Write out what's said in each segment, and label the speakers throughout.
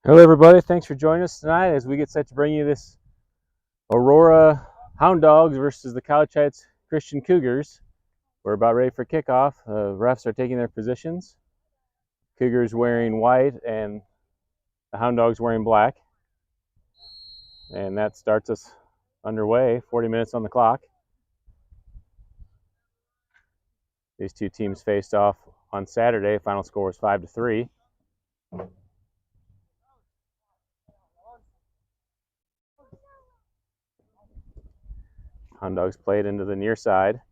Speaker 1: Hello everybody, thanks for joining us tonight as we get set to bring you this Aurora Hound Dogs versus the Couch Heights Christian Cougars. We're about ready for kickoff. Refs are taking their positions. Cougars wearing white and the Hound Dogs wearing black. And that starts us underway, 40 minutes on the clock. These two teams faced off on Saturday. Final score was 5-3. Hound Dogs played into the near side.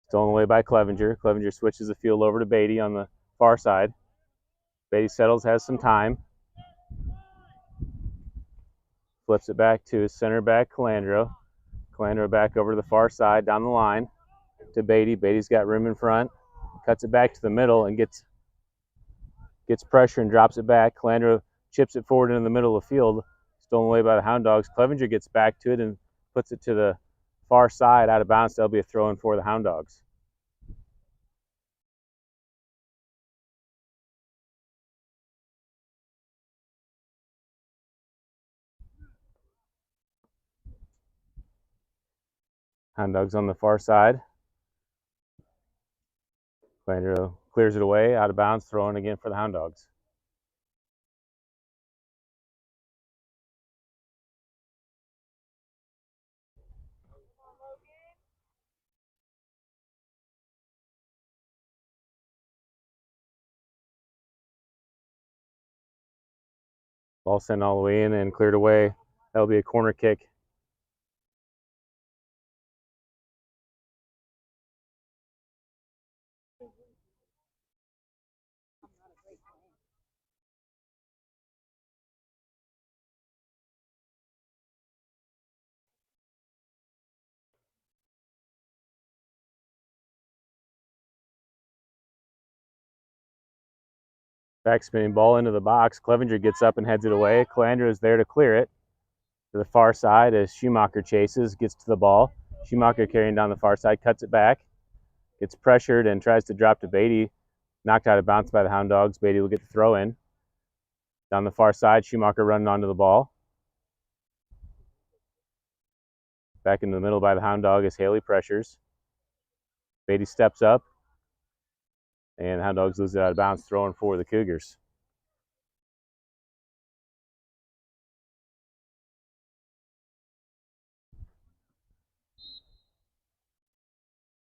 Speaker 1: Stolen away by Clevenger. Clevenger switches the field over to Beatty on the far side. Beatty settles, has some time. Flips it back to his center back, Calandro. Calandro back over to the far side, down the line to Beatty. Beatty's got room in front. Cuts it back to the middle and gets pressure and drops it back. Calandro chips it forward into the middle of the field. Stolen away by the Hound Dogs. Clevenger gets back to it and puts it to the far side out of bounds. That'll be a throw-in for the Hound Dogs. Hound Dogs on the far side. Calandro clears it away, out of bounds, throw in again for the Hound Dogs. Ball sent all the way in and cleared away. That'll be a corner kick. Backspinning ball into the box. Clevenger gets up and heads it away. Calandro is there to clear it to the far side as Schumacher chases, gets to the ball. Schumacher carrying down the far side, cuts it back, gets pressured and tries to drop to Beatty. Knocked out of bounds by the Hound Dogs. Beatty will get the throw in. Down the far side, Schumacher running onto the ball. Back in the middle by the Hound Dog as Haley pressures. Beatty steps up. And Hound Dogs lose it out of bounds, throwing for the Cougars.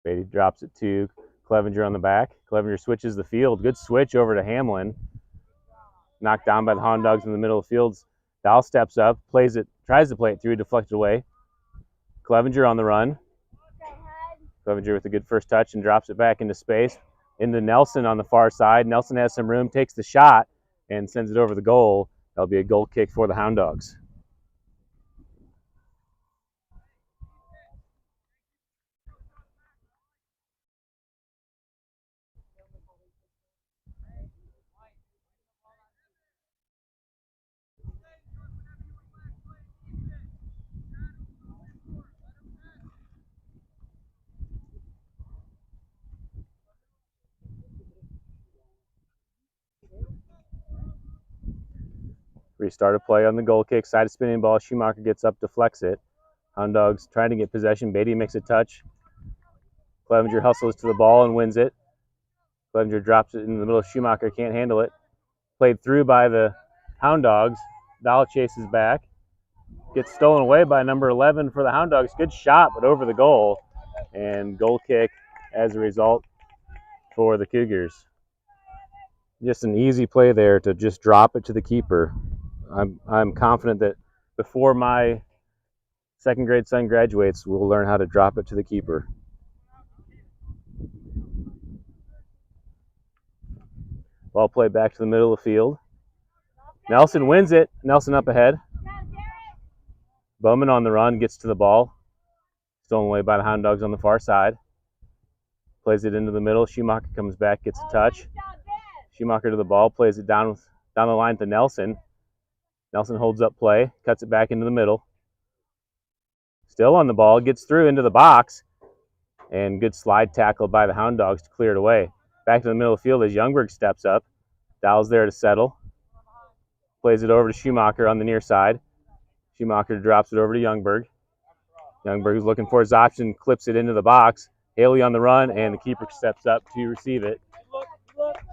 Speaker 1: Beatty drops it to Clevenger on the back. Clevenger switches the field. Good switch over to Hamlin. Knocked down by the Hound Dogs in the middle of the field. Dow steps up, plays it, tries to play it through, deflected away. Clevenger on the run. Clevenger with a good first touch and drops it back into space. Into Nelson on the far side. Nelson has some room, takes the shot, and sends it over the goal. That'll be a goal kick for the Hound Dogs. Restart a play on the goal kick. Side of spinning ball. Schumacher gets up, deflects it. Hound Dogs trying to get possession. Beatty makes a touch. Clevenger hustles to the ball and wins it. Clevenger drops it in the middle. Schumacher can't handle it. Played through by the Hound Dogs. Dahl chases back. Gets stolen away by number 11 for the Hound Dogs. Good shot, but over the goal. And goal kick as a result for the Cougars. Just an easy play there to just drop it to the keeper. I'm confident that before my second grade son graduates, we'll learn how to drop it to the keeper. Ball played back to the middle of the field. Nelson wins it. Nelson up ahead. Bowman on the run, gets to the ball. Stolen away by the Hound Dogs on the far side. Plays it into the middle. Schumacher comes back, gets a touch. Schumacher to the ball, plays it down the line to Nelson. Nelson holds up play, cuts it back into the middle. Still on the ball, gets through into the box, and good slide tackle by the Hound Dogs to clear it away. Back to the middle of the field as Youngberg steps up. Dowell's there to settle. plays it over to Schumacher on the near side. Schumacher drops it over to Youngberg. Youngberg is looking for his option, clips it into the box. Haley on the run, and the keeper steps up to receive it.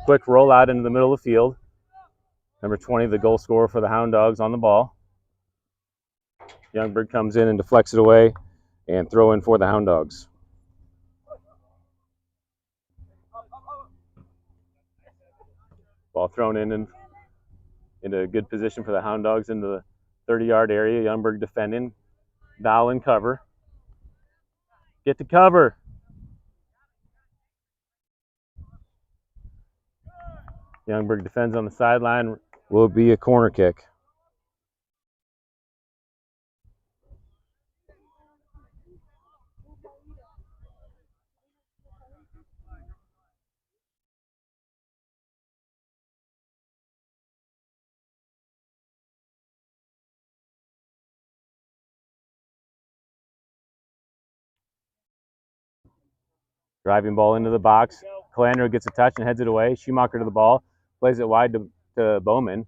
Speaker 1: Quick rollout into the middle of the field. Number 20, the goal scorer for the Hound Dogs, on the ball. Youngberg comes in and deflects it away, and throw in for the Hound Dogs. Ball thrown in into a good position for the Hound Dogs into the 30-yard area. Youngberg defending. Dial in cover. Get to cover. Youngberg defends on the sideline. Will be a corner kick. Driving ball into the box. Calandro gets a touch and heads it away. Schumacher to the ball. Plays it wide to Bowman.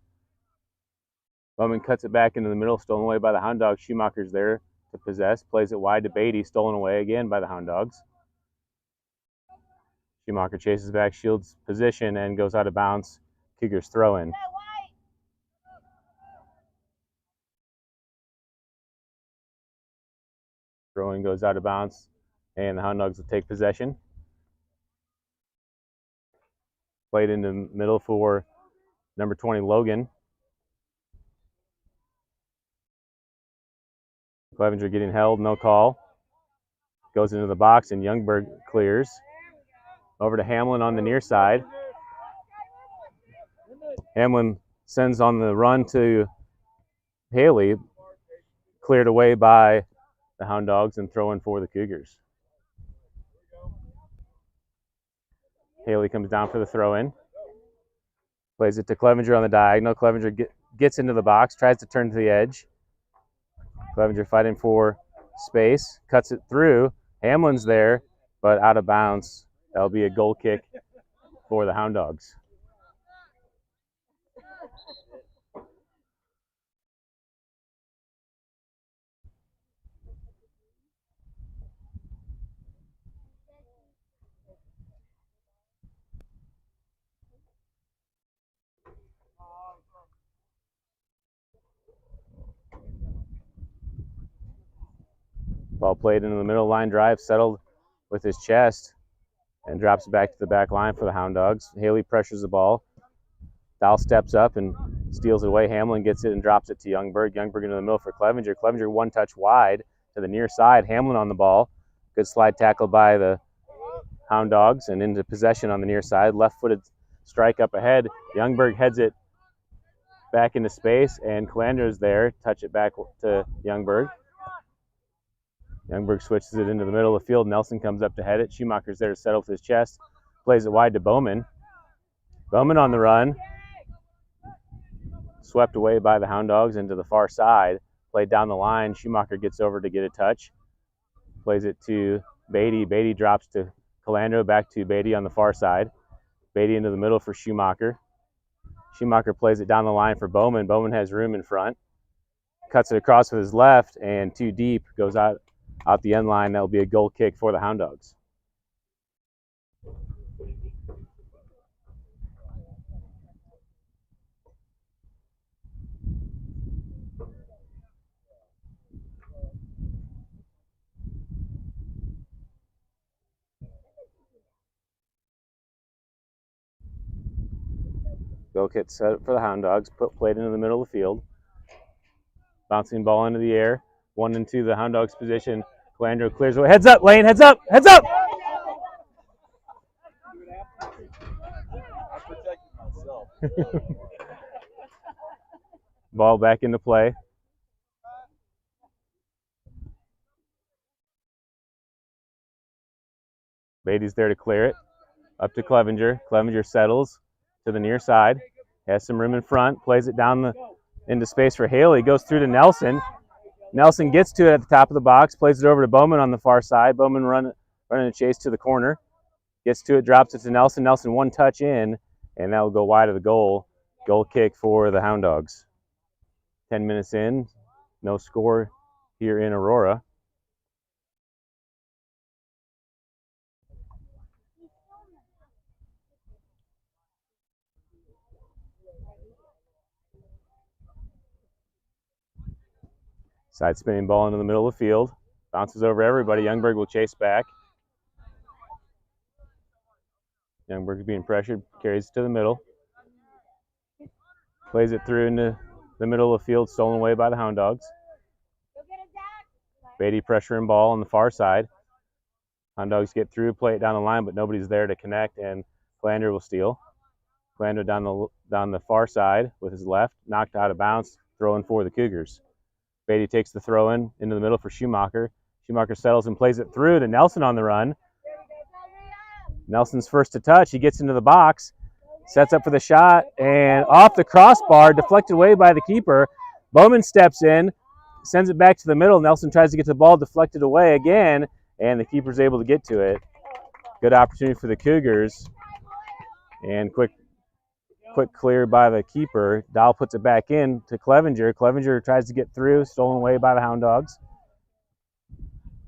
Speaker 1: Bowman cuts it back into the middle, stolen away by the Hound Dogs. Schumacher's there to possess. Plays it wide to Beatty, stolen away again by the Hound Dogs. Schumacher chases back, shields position, and goes out of bounds. Cougars throw in. Throw-in goes out of bounds, and the Hound Dogs will take possession. Played in the middle for number 20, Logan. Clevenger getting held, no call. Goes into the box, and Youngberg clears. Over to Hamlin on the near side. Hamlin sends on the run to Haley. Cleared away by the Hound Dogs and throw in for the Cougars. Haley comes down for the throw-in. Plays it to Clevenger on the diagonal. Clevenger gets into the box, tries to turn to the edge. Clevenger fighting for space, cuts it through. Hamlin's there, but out of bounds. That'll be a goal kick for the Hound Dogs. Ball played into the middle line drive, settled with his chest, and drops it back to the back line for the Hound Dogs. Haley pressures the ball. Dow steps up and steals it away. Hamlin gets it and drops it to Youngberg. Youngberg into the middle for Clevenger. Clevenger one touch wide to the near side. Hamlin on the ball. Good slide tackle by the Hound Dogs and into possession on the near side. Left-footed strike up ahead. Youngberg heads it back into space, and Calandro's there. Touch it back to Youngberg. Youngberg switches it into the middle of the field. Nelson comes up to head it. Schumacher's there to settle with his chest. Plays it wide to Bowman. Bowman on the run. Swept away by the Hound Dogs into the far side. Played down the line. Schumacher gets over to get a touch. Plays it to Beatty. Beatty drops to Calandro. Back to Beatty on the far side. Beatty into the middle for Schumacher. Schumacher plays it down the line for Bowman. Bowman has room in front. Cuts it across with his left and too deep. Goes out the end line. That will be a goal kick for the Hound Dogs. Goal kick set for the Hound Dogs. Played into the middle of the field. Bouncing ball into the air. 1 and 2, the Hound Dogs position. Calandro clears away. Heads up, Lane. Heads up. Heads up. Ball back into play. Beatty's there to clear it. Up to Clevenger. Clevenger settles to the near side. Has some room in front. Plays it down into space for Haley. Goes through to Nelson. Nelson gets to it at the top of the box. Plays it over to Bowman on the far side. Bowman running a chase to the corner. Gets to it, drops it to Nelson. Nelson one touch in, and that will go wide of the goal. Goal kick for the Hound Dogs. 10 minutes in, no score here in Aurora. Side spinning ball into the middle of the field. Bounces over everybody. Youngberg will chase back. Youngberg being pressured, carries it to the middle. Plays it through into the middle of the field, stolen away by the Hound Dogs. Beatty pressuring ball on the far side. Hound Dogs get through, play it down the line, but nobody's there to connect, and Calandra will steal. Calandra down the far side with his left, knocked out of bounds, throwing for the Cougars. Beatty takes the throw in into the middle for Schumacher. Schumacher settles and plays it through to Nelson on the run. Nelson's first to touch. He gets into the box, sets up for the shot, and off the crossbar, deflected away by the keeper. Bowman steps in, sends it back to the middle. Nelson tries to get to the ball, deflected away again, and the keeper's able to get to it. Good opportunity for the Cougars. And quick clear by the keeper. Dahl puts it back in to Clevenger. Clevenger tries to get through, stolen away by the Hound Dogs.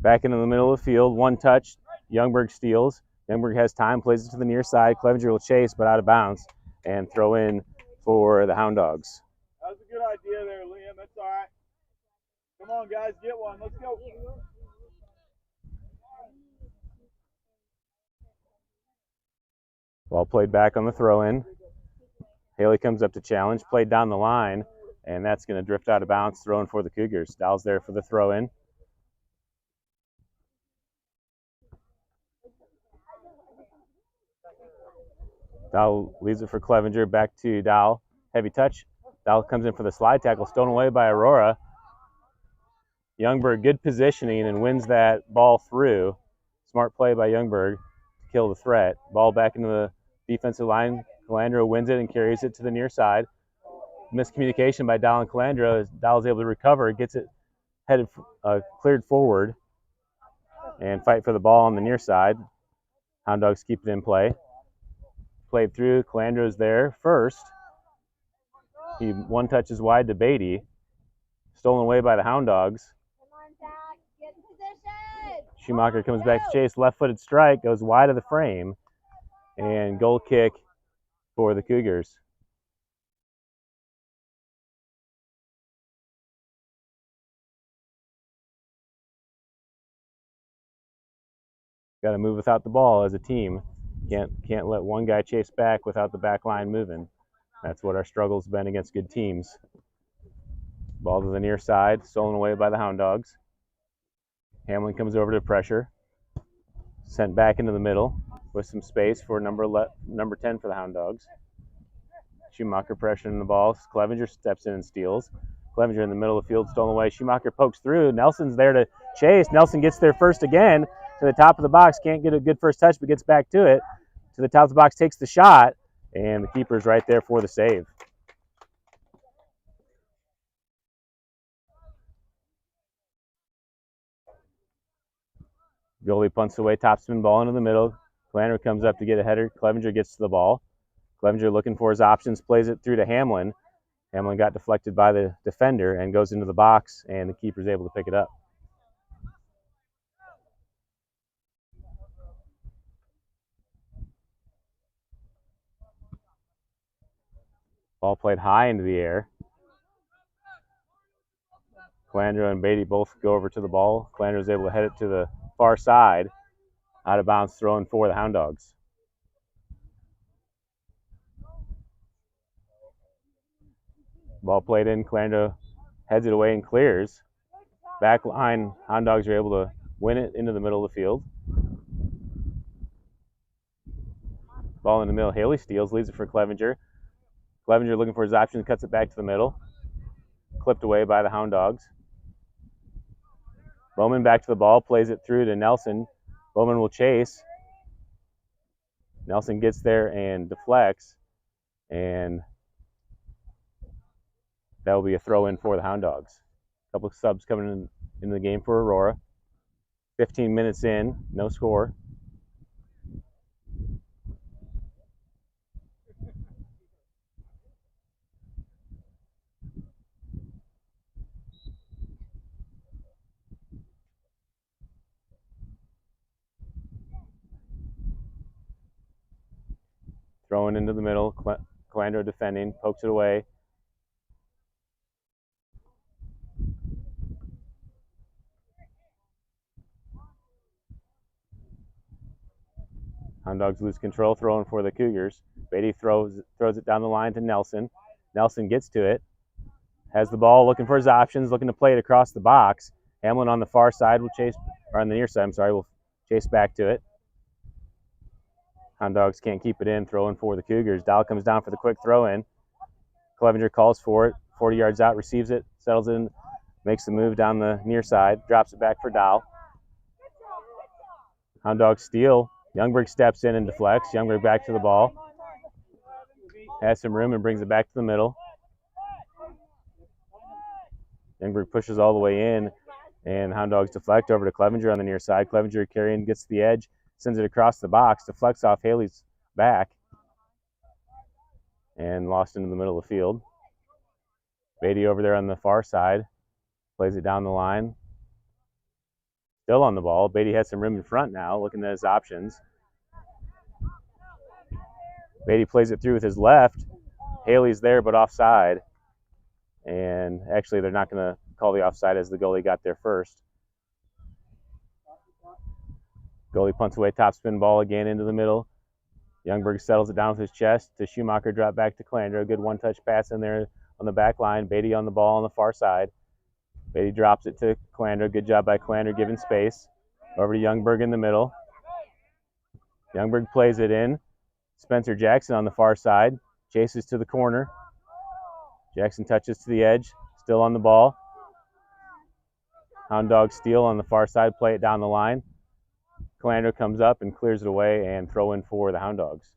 Speaker 1: Back into the middle of the field, one touch. Youngberg steals. Youngberg has time, plays it to the near side. Clevenger will chase, but out of bounds, and throw in for the Hound Dogs.
Speaker 2: That was a good idea there, Liam. That's all right. Come on, guys, get one. Let's go.
Speaker 1: Ball played back on the throw-in. Haley comes up to challenge, played down the line, and that's going to drift out of bounds, thrown for the Cougars. Dahl's there for the throw-in. Dahl leaves it for Clevenger, back to Dahl. Heavy touch. Dahl comes in for the slide tackle, stolen away by Aurora. Youngberg, good positioning, and wins that ball through. Smart play by Youngberg to kill the threat. Ball back into the defensive line. Calandra wins it and carries it to the near side. Miscommunication by Dahl and Calandra. Dahl is able to recover, gets it headed, cleared forward, and fight for the ball on the near side. Hound Dogs keep it in play. Played through. Calandra is there first. He one touches wide to Beatty. Stolen away by the Hound Dogs.
Speaker 3: Get in position.
Speaker 1: Schumacher comes back to chase. Left-footed strike, goes wide of the frame. And goal kick for the Cougars. Got to move without the ball as a team. Can't let one guy chase back without the back line moving. That's what our struggle's been against good teams. Ball to the near side, stolen away by the Hound Dogs. Hamlin comes over to pressure. Sent back into the middle with some space for number 10 for the Hound Dogs. Schumacher pressuring the ball. Clevenger steps in and steals. Clevenger in the middle of the field, stolen away. Schumacher pokes through. Nelson's there to chase. Nelson gets there first again to the top of the box. Can't get a good first touch, but gets back to it. To the top of the box, takes the shot, and the keeper's right there for the save. Goalie punts away, topspin ball into the middle. Calandra comes up to get a header. Clevenger gets to the ball. Clevenger looking for his options, plays it through to Hamlin. Hamlin got deflected by the defender and goes into the box, and the keeper's able to pick it up. Ball played high into the air. Calandra and Beatty both go over to the ball. Calandra is able to head it to the far side. Out of bounds, thrown for the Hound Dogs. Ball played in. Calandra heads it away and clears. Back line, Hound Dogs are able to win it into the middle of the field. Ball in the middle. Haley steals, leaves it for Clevenger. Clevenger looking for his option, cuts it back to the middle. Clipped away by the Hound Dogs. Bowman back to the ball, plays it through to Nelson. Bowman will chase. Nelson gets there and deflects, and that will be a throw in for the Hound Dogs. A couple of subs coming in the game for Aurora. 15 minutes in, no score. Throwing into the middle. Calandro defending, pokes it away. Hound Dogs lose control, throwing for the Cougars. Beatty throws it down the line to Nelson. Nelson gets to it. Has the ball, looking for his options, looking to play it across the box. Hamlin on the far side will chase, or on the near side, I'm sorry, will chase back to it. Hound Dogs can't keep it in, throwing for the Cougars. Dow comes down for the quick throw in. Clevenger calls for it, 40 yards out, receives it, settles in, makes the move down the near side, drops it back for Dow. Hound Dogs steal. Youngberg steps in and deflects. Youngberg back to the ball. Has some room and brings it back to the middle. Youngberg pushes all the way in, and Hound Dogs deflect over to Clevenger on the near side. Clevenger carrying, gets to the edge, sends it across the box, deflects off Haley's back, and lost into the middle of the field. Beatty over there on the far side, plays it down the line. Still on the ball. Beatty has some room in front now, looking at his options. Beatty plays it through with his left. Haley's there, but offside. And actually, they're not going to call the offside as the goalie got there first. Goalie punts away, top spin ball again into the middle. Youngberg settles it down with his chest to Schumacher, drop back to Calandro. Good one-touch pass in there on the back line. Beatty on the ball on the far side. Beatty drops it to Calandro. Good job by Calandro giving space. Over to Youngberg in the middle. Youngberg plays it in. Spencer Jackson on the far side. Chases to the corner. Jackson touches to the edge. Still on the ball. Hound Dog steal on the far side. Play it down the line. Calandro comes up and clears it away and throw in for the Hound Dogs.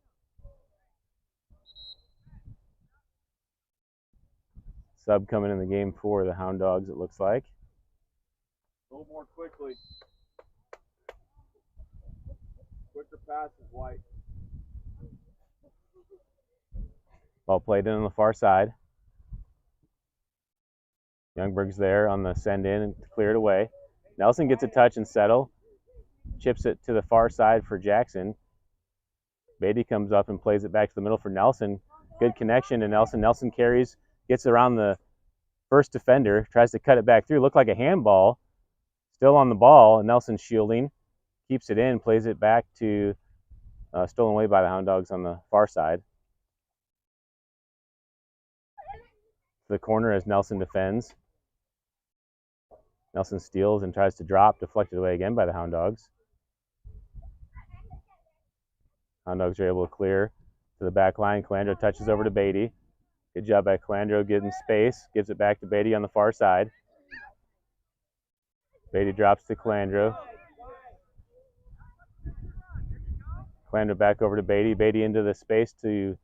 Speaker 1: Sub coming in the game for the Hound Dogs, it looks like.
Speaker 2: A little more quickly. Quicker pass is white.
Speaker 1: Ball played in on the far side. Youngberg's there on the send in and clear it away. Nelson gets a touch and settle. Chips it to the far side for Jackson. Beatty comes up and plays it back to the middle for Nelson. Good connection to Nelson. Nelson carries, gets around the first defender, tries to cut it back through. Looked like a handball. Still on the ball, and Nelson shielding. Keeps it in, plays it back to stolen away by the Hound Dogs on the far side. The corner as Nelson defends. Nelson steals and tries to drop, deflected away again by the Hound Dogs. Hound Dogs are able to clear to the back line. Calandro touches over to Beatty. Good job by Calandro getting space. Gives it back to Beatty on the far side. Beatty drops to Calandro. Calandro back over to Beatty. Beatty into the space to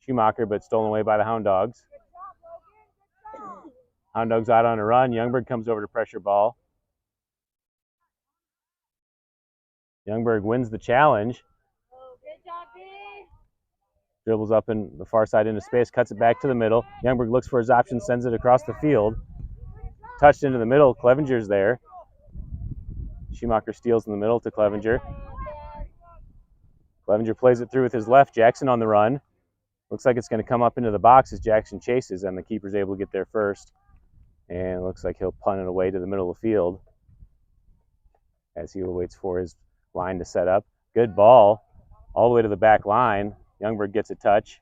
Speaker 1: Schumacher, but stolen away by the Hound Dogs. Hound Dogs out on a run. Youngberg comes over to pressure ball. Youngberg wins the challenge.
Speaker 3: Good job, B.
Speaker 1: Dribbles up in the far side into space, cuts it back to the middle. Youngberg looks for his option, sends it across the field. Touched into the middle. Clevenger's there. Schumacher steals in the middle to Clevenger. Clevenger plays it through with his left. Jackson on the run. Looks like it's going to come up into the box as Jackson chases, and the keeper's able to get there first. And it looks like he'll punt it away to the middle of the field as he waits for his line to set up. Good ball all the way to the back line. Youngberg gets a touch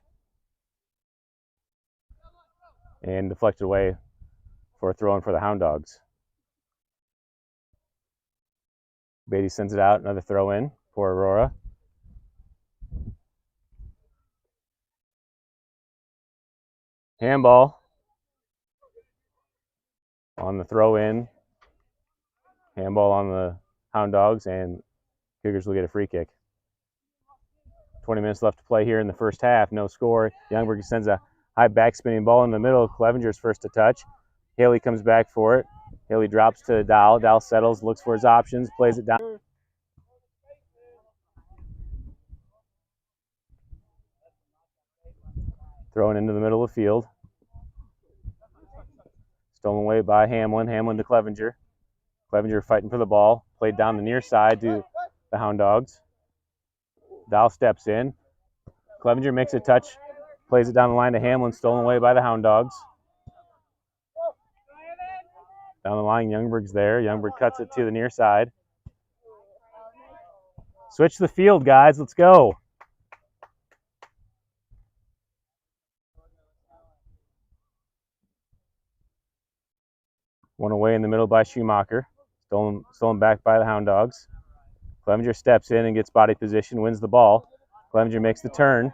Speaker 1: and deflected away for a throw in for the Hound Dogs. Beatty sends it out, another throw in for Aurora. Handball on the throw in. Handball on the Hound Dogs, and Cougars will get a free kick. 20 minutes left to play here in the first half. No score. Youngberg sends a high backspinning ball in the middle. Clevenger's first to touch. Haley comes back for it. Haley drops to Dow. Dow settles, looks for his options, plays it down. Thrown into the middle of the field. Stolen away by Hamlin. Hamlin to Clevenger. Clevenger fighting for the ball. Played down the near side to the Hound Dogs. Dow steps in. Clevenger makes a touch, plays it down the line to Hamlin, stolen away by the Hound Dogs. Down the line, Youngberg's there. Youngberg cuts it to the near side. Switch the field, guys. Let's go. One away in the middle by Schumacher. Stolen back by the Hound Dogs. Clevenger steps in and gets body position, wins the ball. Clevenger makes the turn.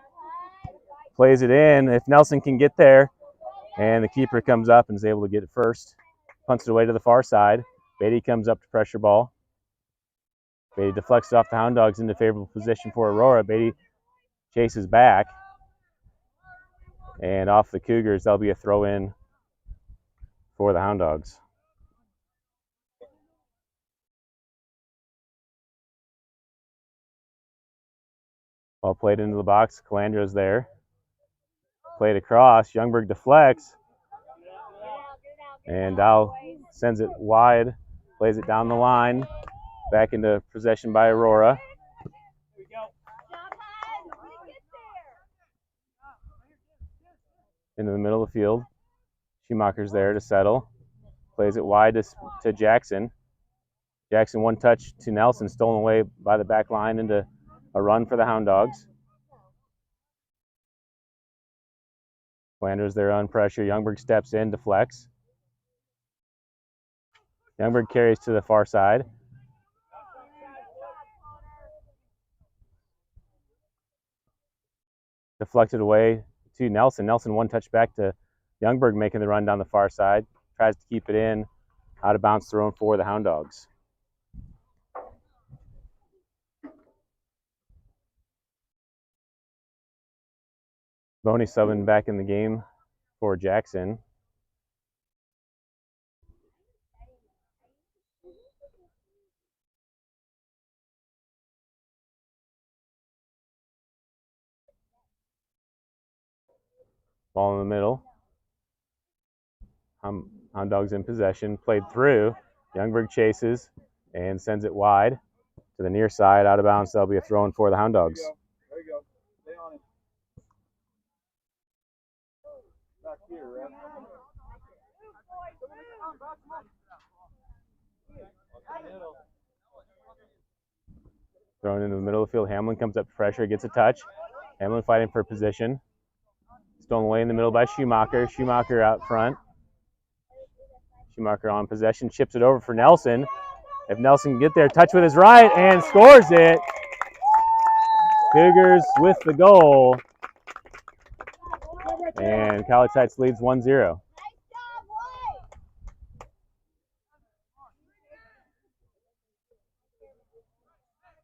Speaker 1: Plays it in. If Nelson can get there, and the keeper comes up and is able to get it first. Punts it away to the far side. Beatty comes up to pressure ball. Beatty deflects it off the Hound Dogs into favorable position for Aurora. Beatty chases back. And off the Cougars, that'll be a throw in for the Hound Dogs. Ball played into the box. Calandro's there. Played across. Youngberg deflects. And Dow sends it wide. Plays it down the line. Back into possession by Aurora. Into the middle of the field. Schumacher's there to settle. Plays it wide to Jackson. Jackson one touch to Nelson. Stolen away by the back line into a run for the Hound Dogs. Flanders there on pressure. Youngberg steps in, deflects. Youngberg carries to the far side. Deflected away to Nelson. Nelson one touch back to Youngberg, making the run down the far side. Tries to keep it in. Out of bounds thrown for the Hound Dogs. Boney subbing back in the game for Jackson. Ball in the middle. Hound Dogs in possession. Played through. Youngberg chases and sends it wide to the near side. Out of bounds. That'll be a throw in for the Hound Dogs.
Speaker 2: There you go. Stay on it. Back here, ref.
Speaker 1: Thrown into the middle of the field. Hamlin comes up to pressure, gets a touch. Hamlin fighting for position. Stolen away in the middle by Schumacher. Schumacher out front. Schumacher on possession, chips it over for Nelson. If Nelson can get there, touch with his right and scores it. Cougars with the goal. And College Heights leads 1-0.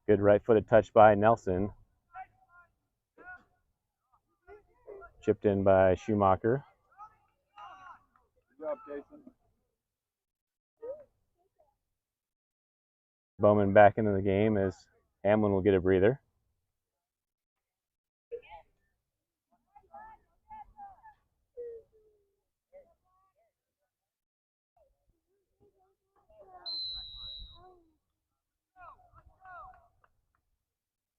Speaker 1: Good right-footed touch by Nelson. Chipped in by Schumacher.
Speaker 2: Good job, Jason.
Speaker 1: Bowman back into the game as Hamlin will get a breather.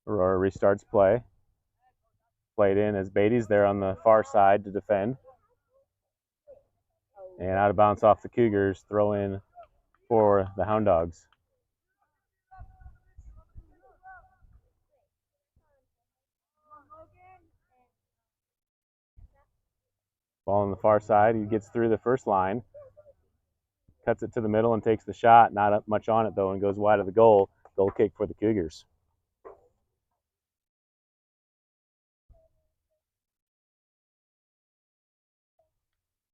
Speaker 1: Aurora restarts play. Played in as Beatty's there on the far side to defend. And out of bounds off the Cougars, throw in for the Hound Dogs. Ball on the far side. He gets through the first line. Cuts it to the middle and takes the shot. Not much on it, though, and goes wide of the goal. Goal kick for the Cougars.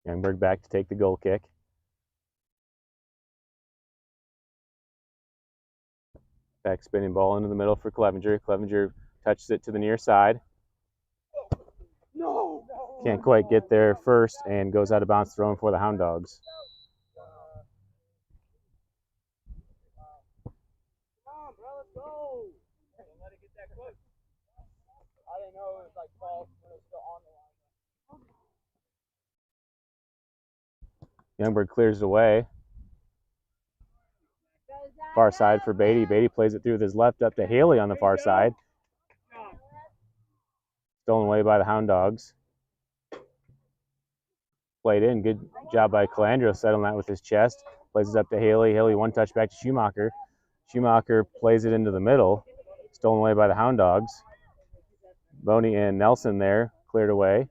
Speaker 1: Youngberg back to take the goal kick. Back spinning ball into the middle for Clevenger. Clevenger touches it to the near side.
Speaker 2: No.
Speaker 1: Can't quite get there first and goes out of bounds, thrown for the Hound Dogs.
Speaker 2: Come on, bro, let's go. Don't let it get that close. I didn't know it was like false when it was still on the line.
Speaker 1: Youngberg clears it away. Far side for Beatty. Beatty plays it through with his left up to Haley on the far side. stolen away by the Hound Dogs. Played in. Good job by Calandro settling that with his chest. Plays it up to Haley. Haley one touch back to Schumacher. Schumacher plays it into the middle. Stolen away by the Hound Dogs. Boney and Nelson there. Cleared away.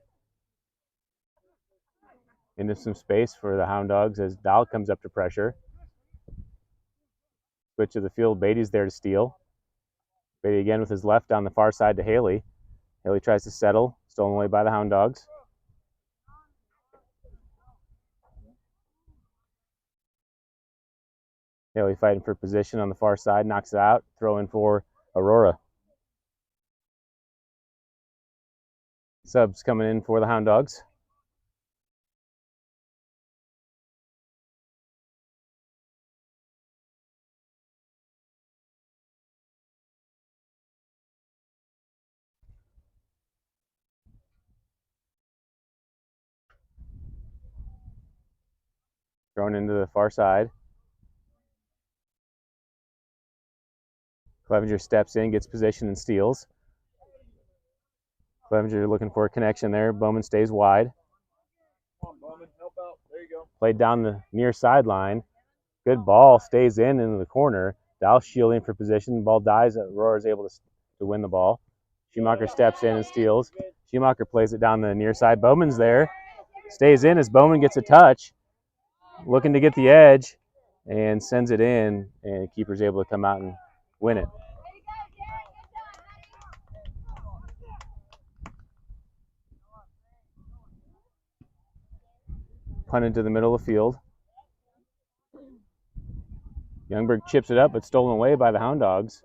Speaker 1: Into some space for the Hound Dogs as Dahl comes up to pressure. Switch of the field. Beatty's there to steal. Beatty again with his left down the far side to Haley. Haley tries to settle. Stolen away by the Hound Dogs. Haley fighting for position on the far side. Knocks it out. Throw in for Aurora. Subs coming in for the Hound Dogs. Thrown into the far side. Clevenger steps in, gets position and steals. Clevenger looking for a connection there. Bowman stays wide.
Speaker 2: Come on, Bowman, help out. There you go.
Speaker 1: Played down the near sideline. Good ball, stays into the corner. Dahl shielding for position. The ball dies. Aurora is able to win the ball. Schumacher steps in and steals. Schumacher plays it down the near side. Bowman's there. Stays in as Bowman gets a touch. Looking to get the edge and sends it in, and the keeper's able to come out and win it. Punt into the middle of the field. Youngberg chips it up, but stolen away by the Hound Dogs.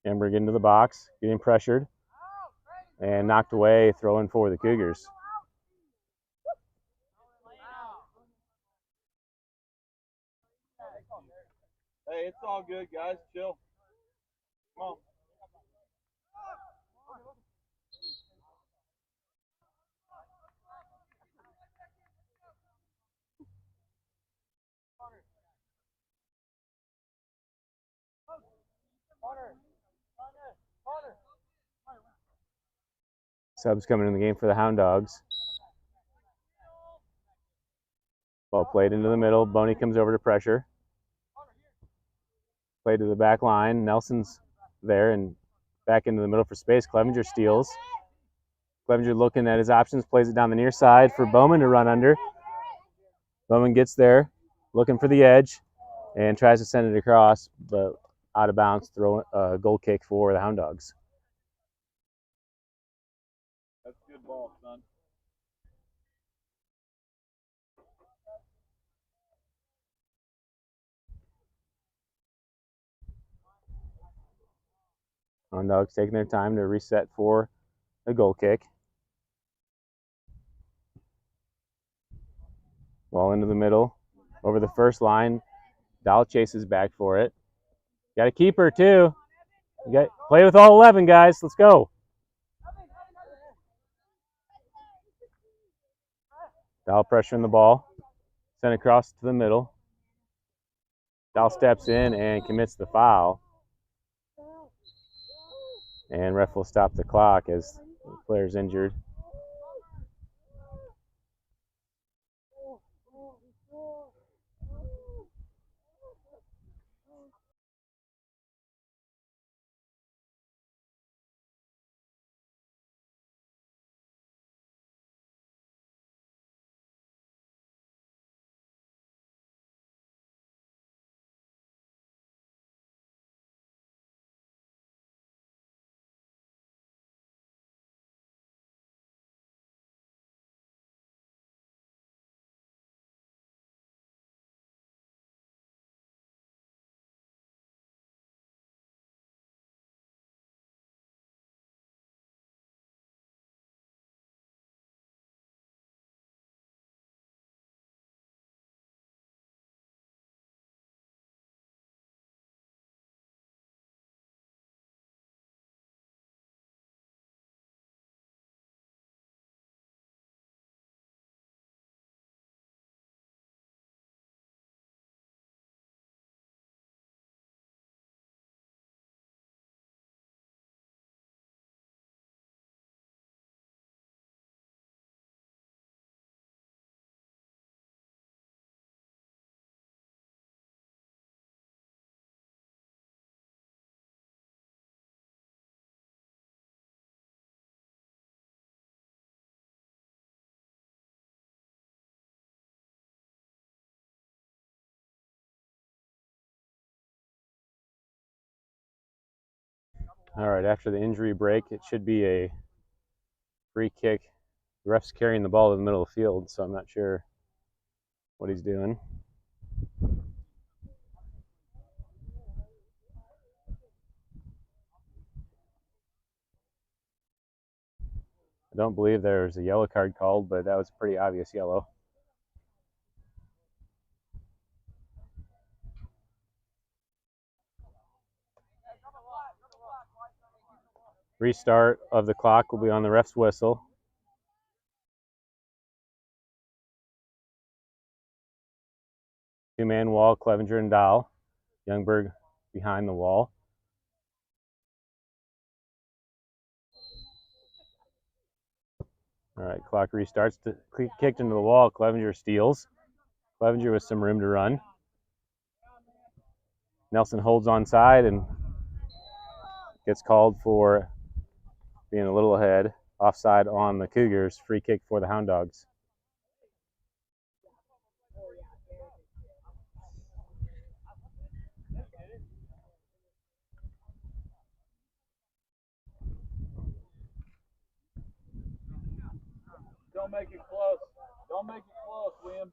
Speaker 1: Youngberg into the box, getting pressured, and knocked away, throwing for the Cougars.
Speaker 2: Hey, it's all good, guys. Chill. Come on.
Speaker 1: Subs coming in the game for the Hound Dogs. Ball played into the middle. Boney comes over to pressure. Played to the back line. Nelson's there and back into the middle for space. Clevenger steals. Clevenger looking at his options. Plays it down the near side for Bowman to run under. Bowman gets there, looking for the edge, and tries to send it across, but out of bounds. Throw a goal kick for the Hound Dogs.
Speaker 2: That's a good ball, son.
Speaker 1: Hound Dogs taking their time to reset for a goal kick. Ball into the middle, over the first line. Dahl chases back for it. Got a keeper too. You got play with all 11 guys. Let's go. Dahl pressuring the ball. Sent across to the middle. Dahl steps in and commits the foul. And ref will stop the clock as the player's injured. All right, after the injury break, it should be a free kick. The ref's carrying the ball to the middle of the field, so I'm not sure what he's doing. I don't believe there's a yellow card called, but that was a pretty obvious yellow. Restart of the clock will be on the ref's whistle. Two-man wall, Clevenger and Dahl. Youngberg behind the wall. All right, clock restarts. Kicked into the wall. Clevenger steals. Clevenger with some room to run. Nelson holds onside and gets called for being a little ahead. Offside on the Cougars. Free kick for the Hound Dogs.
Speaker 2: Don't make it close. Don't make it close, William.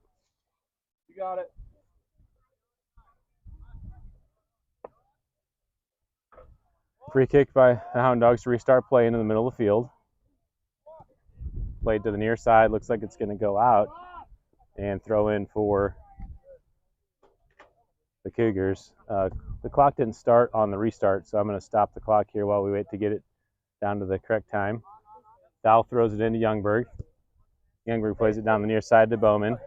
Speaker 2: You got it.
Speaker 1: Free kick by the Hound Dogs to restart play into the middle of the field. Played to the near side. Looks like it's going to go out. And throw in for the Cougars. The clock didn't start on the restart, so I'm going to stop the clock here while we wait to get it down to the correct time. Dahl throws it into Youngberg. Youngberg plays it down the near side to Bowman.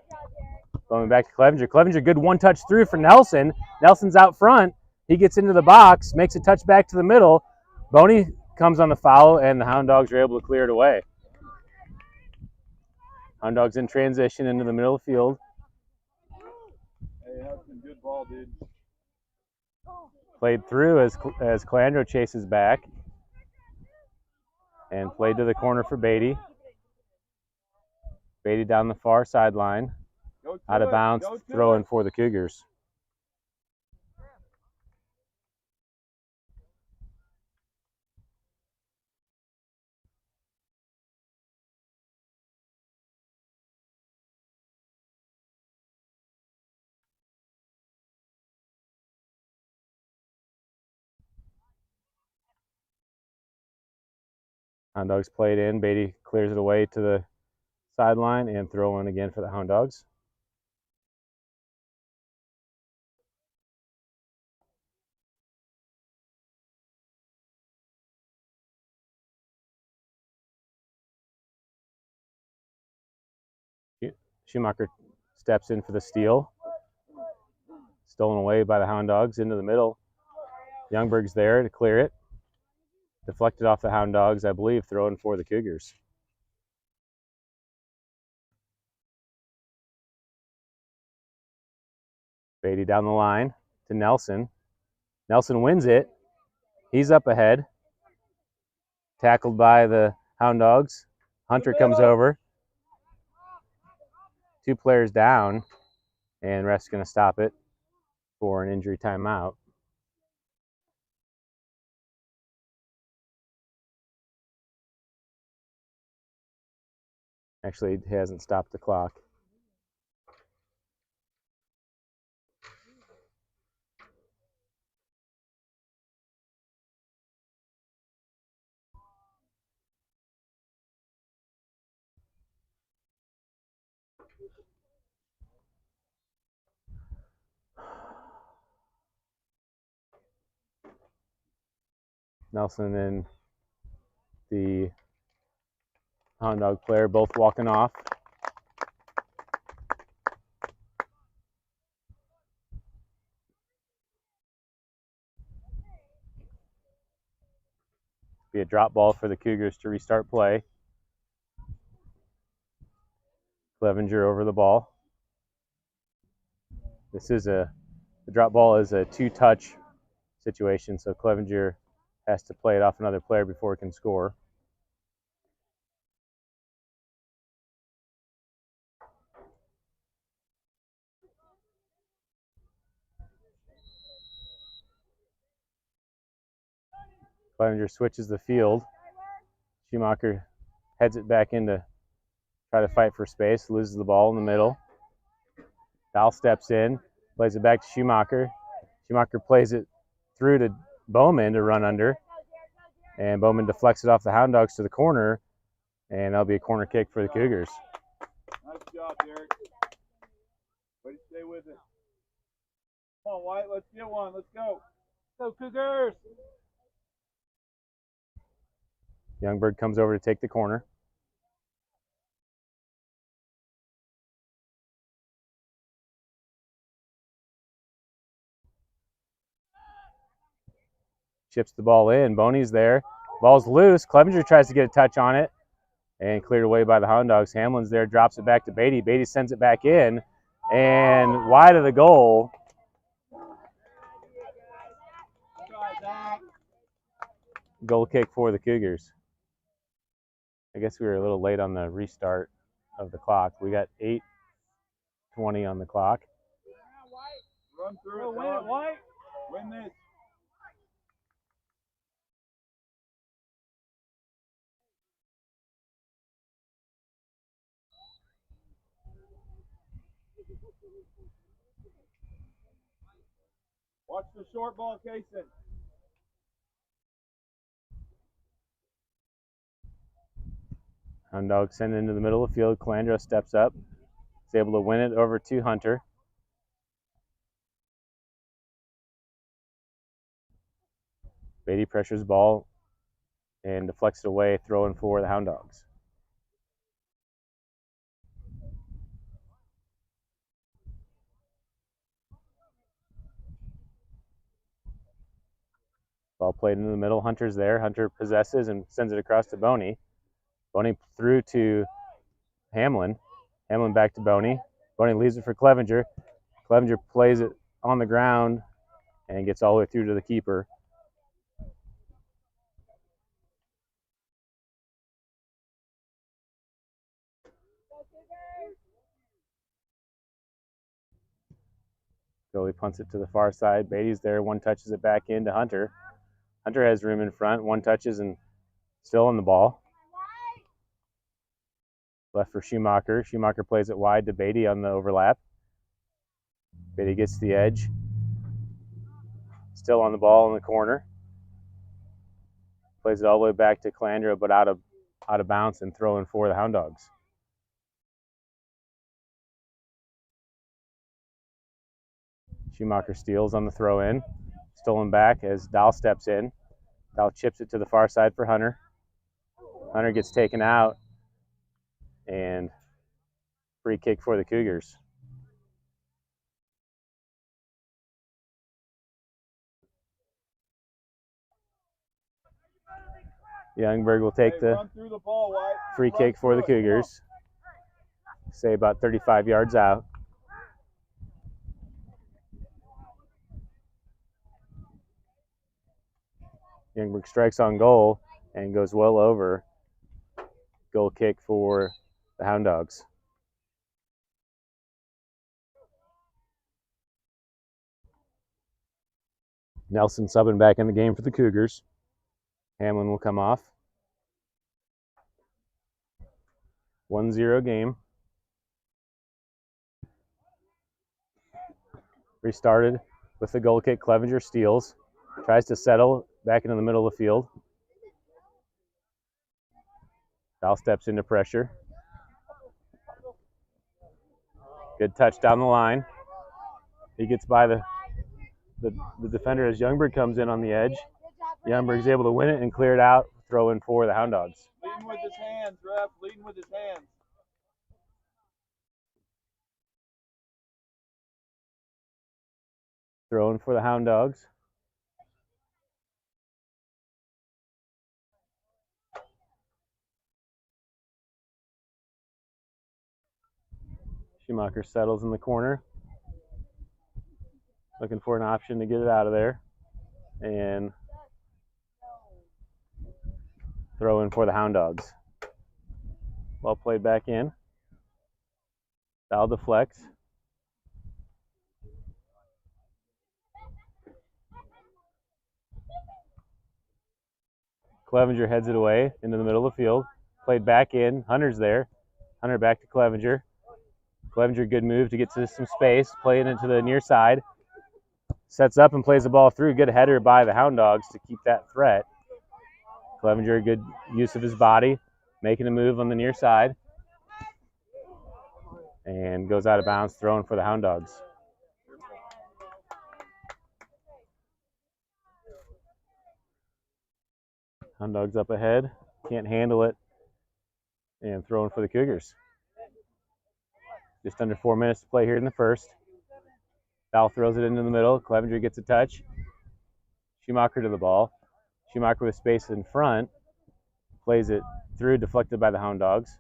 Speaker 1: Bowman back to Clevenger. Clevenger, good one-touch through for Nelson. Nelson's out front. He gets into the box, makes a touch back to the middle. Boney comes on the foul, and the Hound Dogs are able to clear it away. Hound Dogs in transition into the middle of the field.
Speaker 2: Hey, that's a good ball, dude.
Speaker 1: Played through as Calandro chases back. And played to the corner for Beatty. Beatty down the far sideline. Out of bounds, throw in for the Cougars. Hound Dogs played in. Beatty clears it away to the sideline and throw in again for the Hound Dogs. Schumacher steps in for the steal. Stolen away by the Hound Dogs into the middle. Youngberg's there to clear it. Deflected off the Hound Dogs, I believe, thrown for the Cougars. Beatty down the line to Nelson. Nelson wins it. He's up ahead. Tackled by the Hound Dogs. Hunter comes over. Two players down, and ref's going to stop it for an injury timeout. Actually, he hasn't stopped the clock. Nelson and the Hound Dog player both walking off. Be a drop ball for the Cougars to restart play. Clevenger over the ball. The drop ball is a two-touch situation, so Clevenger has to play it off another player before it can score. Clevenger switches the field. Schumacher heads it back in to try to fight for space, loses the ball in the middle. Dal steps in, plays it back to Schumacher. Schumacher plays it through to Bowman to run under. And Bowman deflects it off the Hound Dogs to the corner. And that'll be a corner kick for the Cougars.
Speaker 2: Nice job, Derek. Way to stay with it. Come on, White. Let's get one. Let's go. Go, Cougars.
Speaker 1: Youngberg comes over to take the corner. Chips the ball in. Boney's there. Ball's loose. Clevenger tries to get a touch on it and cleared away by the Hound Dogs. Hamlin's there, drops it back to Beatty. Beatty sends it back in and wide of the goal. Goal kick for the Cougars. I guess we were a little late on the restart of the clock. We got 8:20 on the clock.
Speaker 2: Run through it, win it, White. Win this. Watch the short ball, Kaysen.
Speaker 1: Hound Dog sent it into the middle of the field. Calandro steps up. Is able to win it over to Hunter. Beatty pressures the ball and deflects it away, throwing for the Hound Dogs. Ball played into the middle. Hunter's there. Hunter possesses and sends it across to Boney. Boney through to Hamlin. Hamlin back to Boney. Boney leaves it for Clevenger. Clevenger plays it on the ground and gets all the way through to the keeper. Goalie punts it to the far side. Beatty's there. One touches it back into Hunter. Hunter has room in front. One touches and still on the ball. Left for Schumacher. Schumacher plays it wide to Beatty on the overlap. Beatty gets the edge. Still on the ball in the corner. Plays it all the way back to Calandro, but out of bounds and throwing for the Hound Dogs. Schumacher steals on the throw in. Stolen back as Dahl steps in. Dahl chips it to the far side for Hunter. Hunter gets taken out. And free kick for the Cougars. Youngberg will take the free kick for the Cougars. Say about 35 yards out. Youngberg strikes on goal and goes well over. Goal kick for the Hound Dogs. Nelson subbing back in the game for the Cougars. Hamlin will come off. 1-0 game. Restarted with the goal kick. Clevenger steals. Tries to settle back into the middle of the field. Dahl steps into pressure. Good touch down the line. He gets by the defender as Youngberg comes in on the edge. Youngberg's able to win it and clear it out. Throw in for the Hound Dogs.
Speaker 2: Leading with his hands, ref. Leading with his hands.
Speaker 1: Throw in for the Hound Dogs. Schumacher settles in the corner. Looking for an option to get it out of there. And throw in for the Hound Dogs. Ball played back in. Dahl deflects. Clevenger heads it away into the middle of the field. Played back in. Hunter's there. Hunter back to Clevenger. Clevenger, good move to get to some space. Playing it to the near side. Sets up and plays the ball through. Good header by the Hound Dogs to keep that threat. Clevenger, good use of his body. Making a move on the near side. And goes out of bounds, thrown for the Hound Dogs. Hound Dogs up ahead. Can't handle it. And thrown for the Cougars. Just under 4 minutes to play here in the first. Val throws it into the middle. Clevenger gets a touch. Schumacher to the ball. Schumacher with space in front. Plays it through, deflected by the Hound Dogs.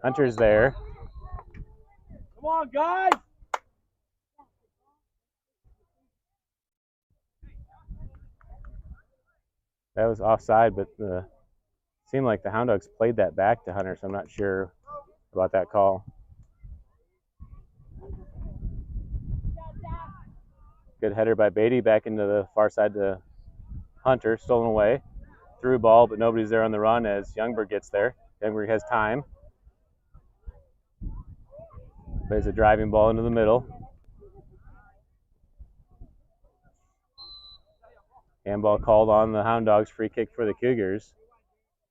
Speaker 1: Hunter's there.
Speaker 2: Come on, guys!
Speaker 1: That was offside, but seemed like the Hound Dogs played that back to Hunter, so I'm not sure about that call. Good header by Beatty back into the far side to Hunter, stolen away. Through ball, but nobody's there on the run as Youngberg gets there. Youngberg has time. Plays a driving ball into the middle. Handball called on the Hound Dogs, free kick for the Cougars.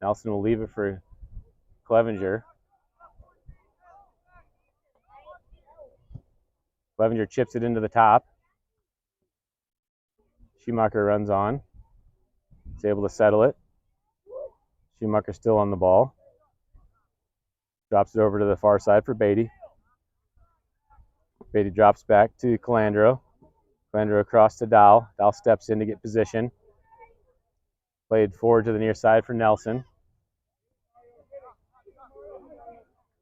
Speaker 1: Nelson will leave it for Clevenger. Clevenger chips it into the top. Schumacher runs on. He's able to settle it. Schumacher still on the ball. Drops it over to the far side for Beatty. Beatty drops back to Calandro. Calandro across to Dow. Dow steps in to get position. Played forward to the near side for Nelson.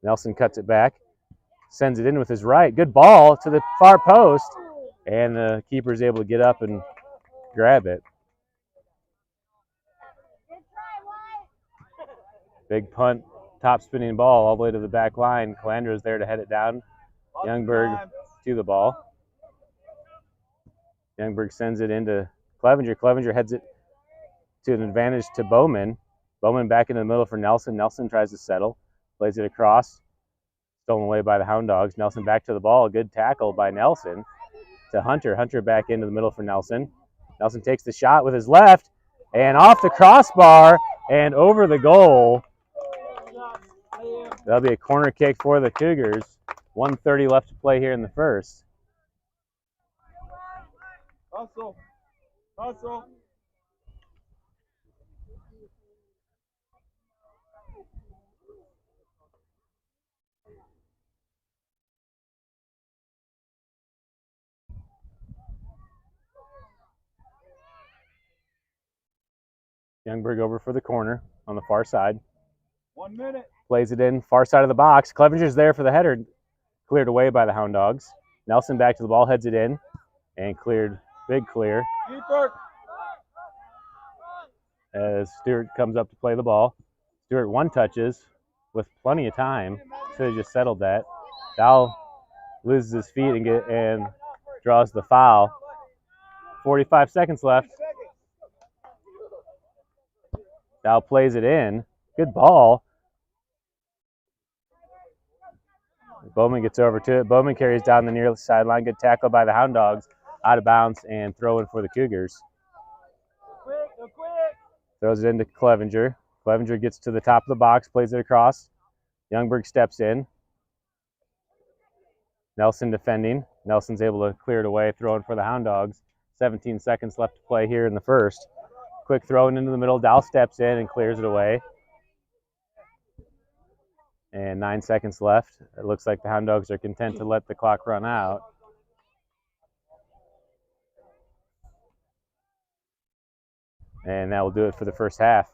Speaker 1: Nelson cuts it back. Sends it in with his right. Good ball to the far post. And the keeper's able to get up and grab it. Big punt, top spinning ball all the way to the back line. Calandro's there to head it down. Youngberg to the ball. Youngberg sends it into Clevenger. Clevenger heads it to an advantage to Bowman. Bowman back into the middle for Nelson. Nelson tries to settle. Plays it across. Stolen away by the Hound Dogs. Nelson back to the ball. A good tackle by Nelson to Hunter. Hunter back into the middle for Nelson. Nelson takes the shot with his left and off the crossbar and over the goal. That'll be a corner kick for the Cougars. 1:30 left to play here in the first.
Speaker 2: Hustle. Hustle.
Speaker 1: Youngberg over for the corner on the far side.
Speaker 2: 1 minute.
Speaker 1: Plays it in, far side of the box. Clevenger's there for the header. Cleared away by the Hound Dogs. Nelson back to the ball, heads it in, and cleared. Big clear.
Speaker 2: Keeper.
Speaker 1: As Stewart comes up to play the ball. Stewart one touches with plenty of time. Should have just settled that. Dow loses his feet and draws the foul. 45 seconds left. Dow plays it in. Good ball. Bowman gets over to it. Bowman carries down the near sideline. Good tackle by the Hound Dogs. Out of bounds and throw in for the Cougars.
Speaker 2: Quick.
Speaker 1: Throws it into Clevenger. Clevenger gets to the top of the box, plays it across. Youngberg steps in. Nelson defending. Nelson's able to clear it away, throwing for the Hound Dogs. 17 seconds left to play here in the first. Quick throw into the middle. Dow steps in and clears it away. And 9 seconds left. It looks like the Hound Dogs are content to let the clock run out. And that will do it for the first half.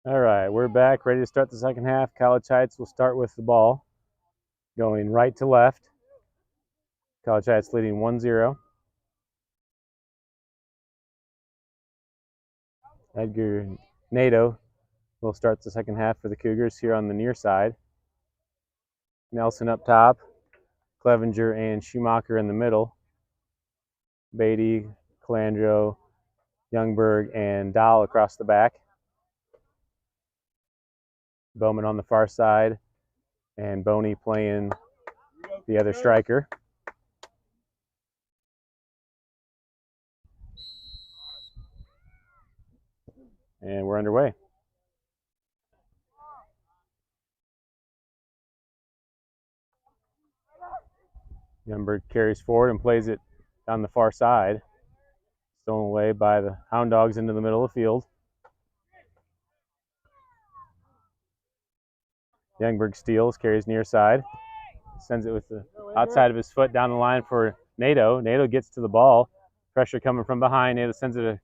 Speaker 1: All right, we're back, ready to start the second half. College Heights will start with the ball, going right to left. College Heights leading 1-0. Edgar Nato will start the second half for the Cougars here on the near side. Nelson up top, Clevenger and Schumacher in the middle. Beatty, Calandro, Youngberg, and Dahl across the back. Bowman on the far side, and Boney playing the other striker. And we're underway. Youngberg carries forward and plays it down the far side. Stolen away by the Hound Dogs into the middle of the field. Youngberg steals, carries near side. Sends it with the outside of his foot down the line for Nato. Nato gets to the ball. Pressure coming from behind. Nato sends it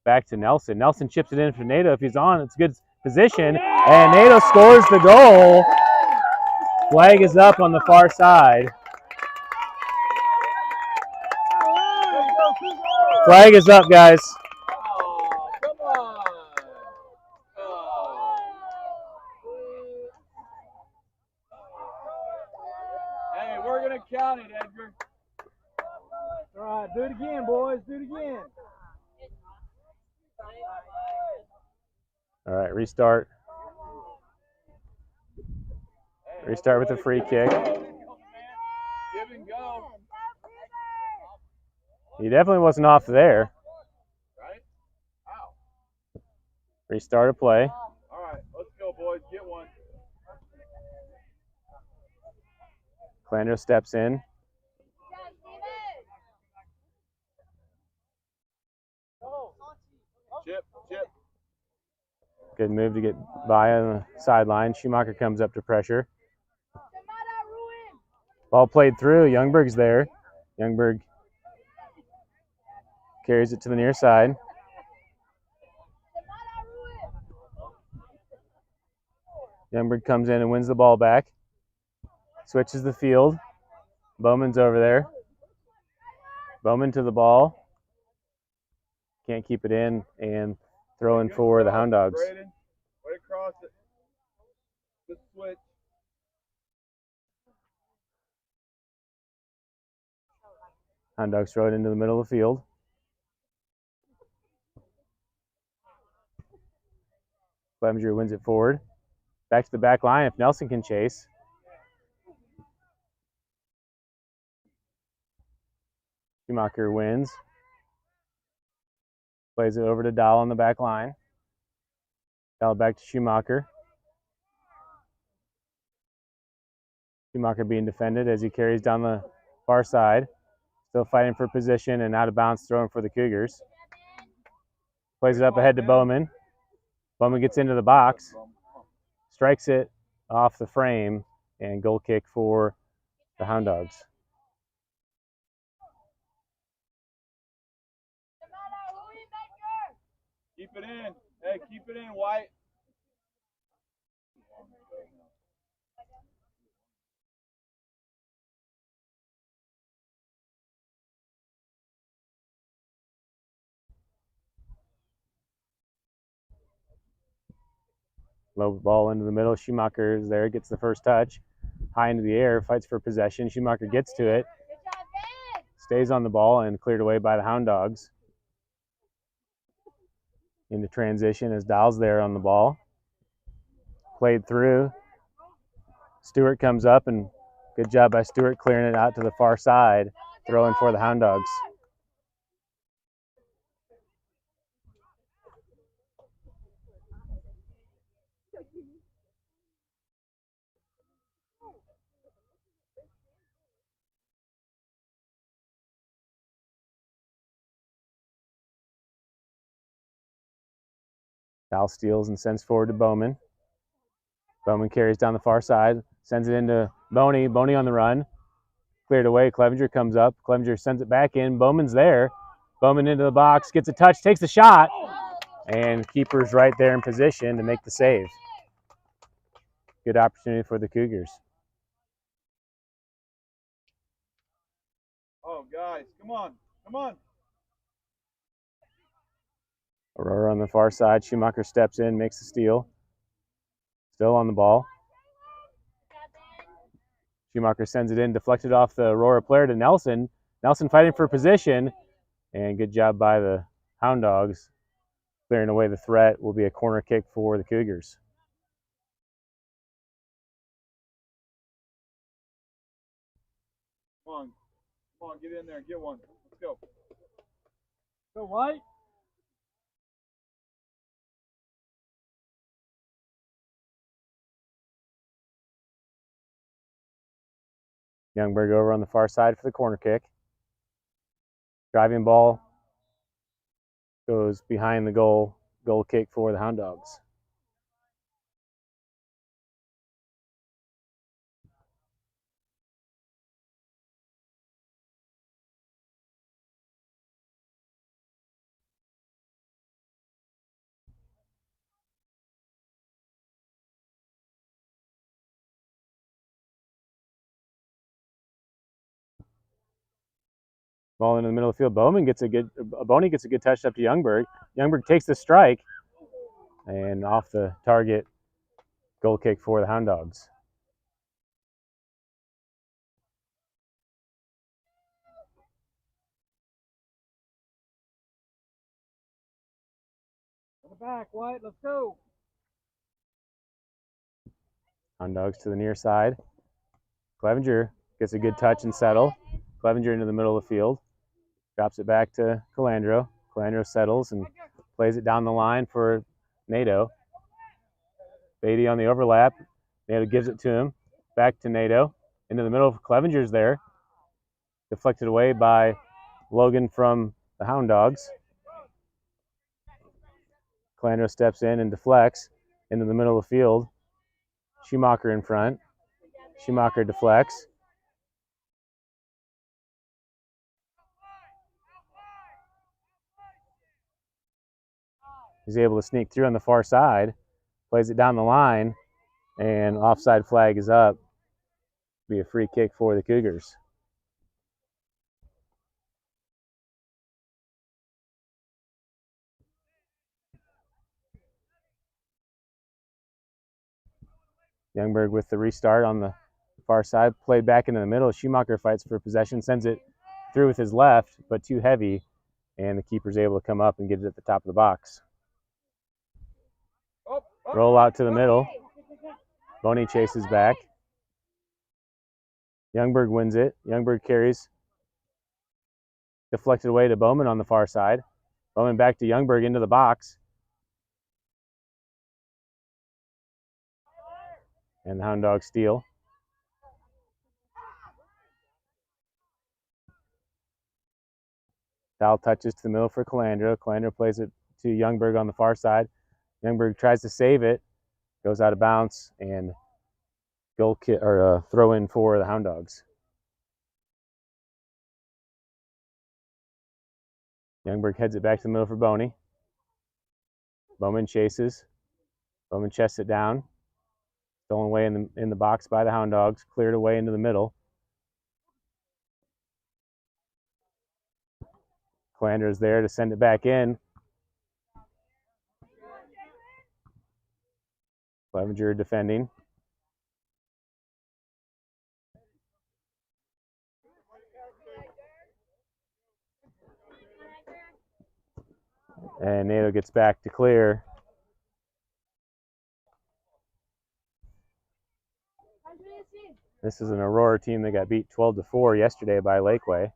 Speaker 1: back to Nelson. Nelson chips it in for Nato. If he's on, it's a good position. And Nato scores the goal. Flag is up on the far side. Flag is up, guys.
Speaker 2: Oh, come on. Oh. Hey, we're going to count it, Edgar.
Speaker 4: All right, do it again, boys. Do it again.
Speaker 1: All right, restart. Restart with a free kick.
Speaker 2: Give and go.
Speaker 1: He definitely wasn't off there.
Speaker 2: Right? Ow.
Speaker 1: Restart a play.
Speaker 2: All right, let's go, boys. Get one.
Speaker 1: Calandro steps in.
Speaker 2: Chip, chip.
Speaker 1: Good move to get by on the sideline. Schumacher comes up to pressure. Ball played through. Youngberg's there. Youngberg carries it to the near side. Youngberg comes in and wins the ball back. Switches the field. Bowman's over there. Bowman to the ball. Can't keep it in and throw in for the Hound Dogs.
Speaker 2: Braden, way across it. Good switch.
Speaker 1: Hound Dogs throw it into the middle of the field. Clevenger wins it forward. Back to the back line if Nelson can chase. Schumacher wins. Plays it over to Dahl on the back line. Dahl back to Schumacher. Schumacher being defended as he carries down the far side. Still fighting for position and out of bounds throwing for the Cougars. Plays it up ahead to Bowman. Bowman gets into the box. Strikes it off the frame and goal kick for the Hound Dogs.
Speaker 2: Keep it in. Hey, keep it in, White.
Speaker 1: Low ball into the middle. Schumacher is there, gets the first touch. High into the air, fights for possession. Schumacher gets to it. Stays on the ball and cleared away by the Hound Dogs. Into transition as Dahl's there on the ball. Played through. Stewart comes up and good job by Stewart clearing it out to the far side, throwing for the Hound Dogs. Dahl steals and sends forward to Bowman. Bowman carries down the far side, sends it into Boney. Boney on the run. Cleared away. Clevenger comes up. Clevenger sends it back in. Bowman's there. Bowman into the box, gets a touch, takes a shot. And keeper's right there in position to make the save. Good opportunity for the Cougars.
Speaker 2: Oh, guys, come on, come on.
Speaker 1: Aurora on the far side. Schumacher steps in, makes the steal. Still on the ball. Schumacher sends it in, deflected off the Aurora player to Nelson. Nelson fighting for position, and good job by the Hound Dogs clearing away the threat. Will be a corner kick for the Cougars.
Speaker 2: Come on, get in there, get one. Let's go.
Speaker 4: Go White.
Speaker 1: Youngberg over on the far side for the corner kick. Driving ball goes behind the goal. Goal kick for the Hound Dogs. Ball into the middle of the field. Boney gets a good touch up to Youngberg. Youngberg takes the strike, and off the target, goal kick for the Hound Dogs.
Speaker 4: In the back, White. Let's go.
Speaker 1: Hound Dogs to the near side. Clevenger gets a good touch and settle. Clevenger into the middle of the field. Drops it back to Calandro. Calandro settles and plays it down the line for Nato. Beatty on the overlap. Nato gives it to him. Back to Nato. Into the middle. Clevenger's there. Deflected away by Logan from the Hound Dogs. Calandro steps in and deflects into the middle of the field. Schumacher in front. Schumacher deflects. He's able to sneak through on the far side. Plays it down the line, and offside flag is up. Be a free kick for the Cougars. Youngberg with the restart on the far side. Played back into the middle. Schumacher fights for possession. Sends it through with his left, but too heavy. And the keeper's able to come up and get it at the top of the box. Roll out to the middle. Boney chases back. Youngberg wins it. Youngberg carries. Deflected away to Bowman on the far side. Bowman back to Youngberg into the box. And the Hound Dogs steal. Foul touches to the middle for Calandro. Calandro plays it to Youngberg on the far side. Youngberg tries to save it. Goes out of bounds, and goal kick or throw in for the Hound Dogs. Youngberg heads it back to the middle for Boney. Bowman chases. Bowman chests it down. Stolen away in the box by the Hound Dogs. Cleared away into the middle. Calandro's there to send it back in. Clevenger defending. And Nato gets back to clear. This is an Aurora team that got beat 12-4 yesterday by Lakeway.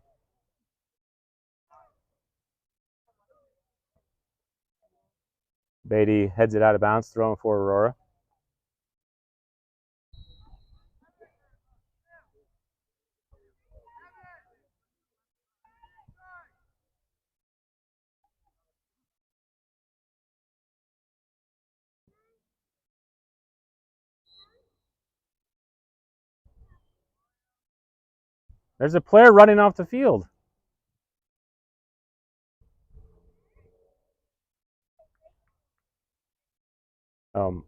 Speaker 1: Beatty heads it out of bounds, throwing for Aurora. There's a player running off the field.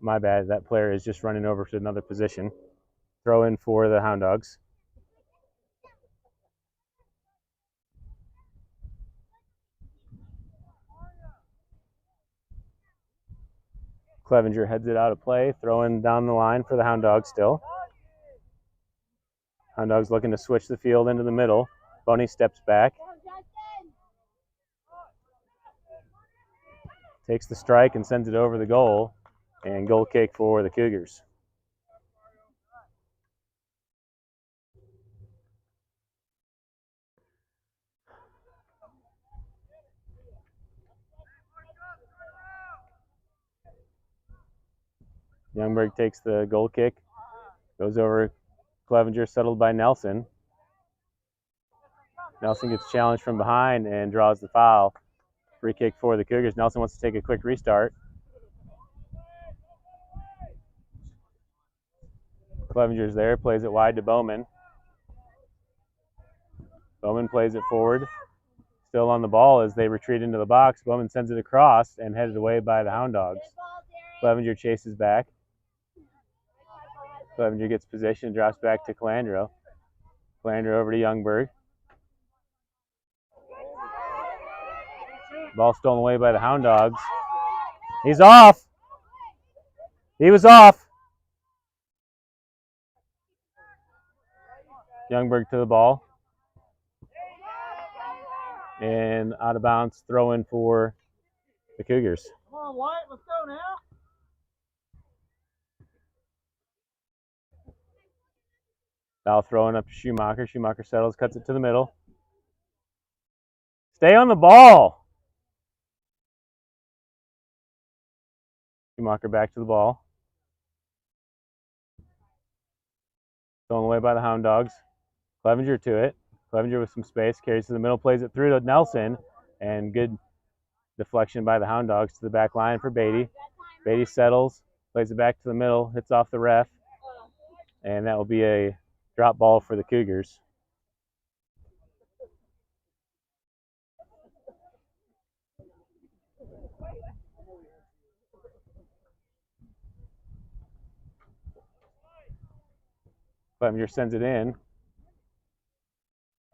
Speaker 1: My bad. That player is just running over to another position. Throw in for the Hound Dogs. Clevenger heads it out of play, throwing down the line for the Hound Dogs still. Hound Dogs looking to switch the field into the middle. Boney steps back. Takes the strike and sends it over the goal. And goal kick for the Cougars. Youngberg takes the goal kick. Goes over Clevenger, settled by Nelson. Nelson gets challenged from behind and draws the foul. Free kick for the Cougars. Nelson wants to take a quick restart. Clevenger's there, plays it wide to Bowman. Bowman plays it forward. Still on the ball as they retreat into the box. Bowman sends it across and headed away by the Hound Dogs. Clevenger chases back. Clevenger gets position, drops back to Calandro. Calandro over to Youngberg. Ball stolen away by the Hound Dogs. He's off. He was off. Youngberg to the ball. And out of bounds, throw in for the Cougars.
Speaker 4: Come on, White, let's go now.
Speaker 1: Foul throwing up to Schumacher. Schumacher settles, cuts it to the middle. Stay on the ball. Schumacher back to the ball. Thrown away by the Hound Dogs. Clevenger to it. Clevenger with some space, carries to the middle, plays it through to Nelson, and good deflection by the Hound Dogs to the back line for Beatty. Beatty settles, plays it back to the middle, hits off the ref, and that will be a drop ball for the Cougars. Clevenger sends it in.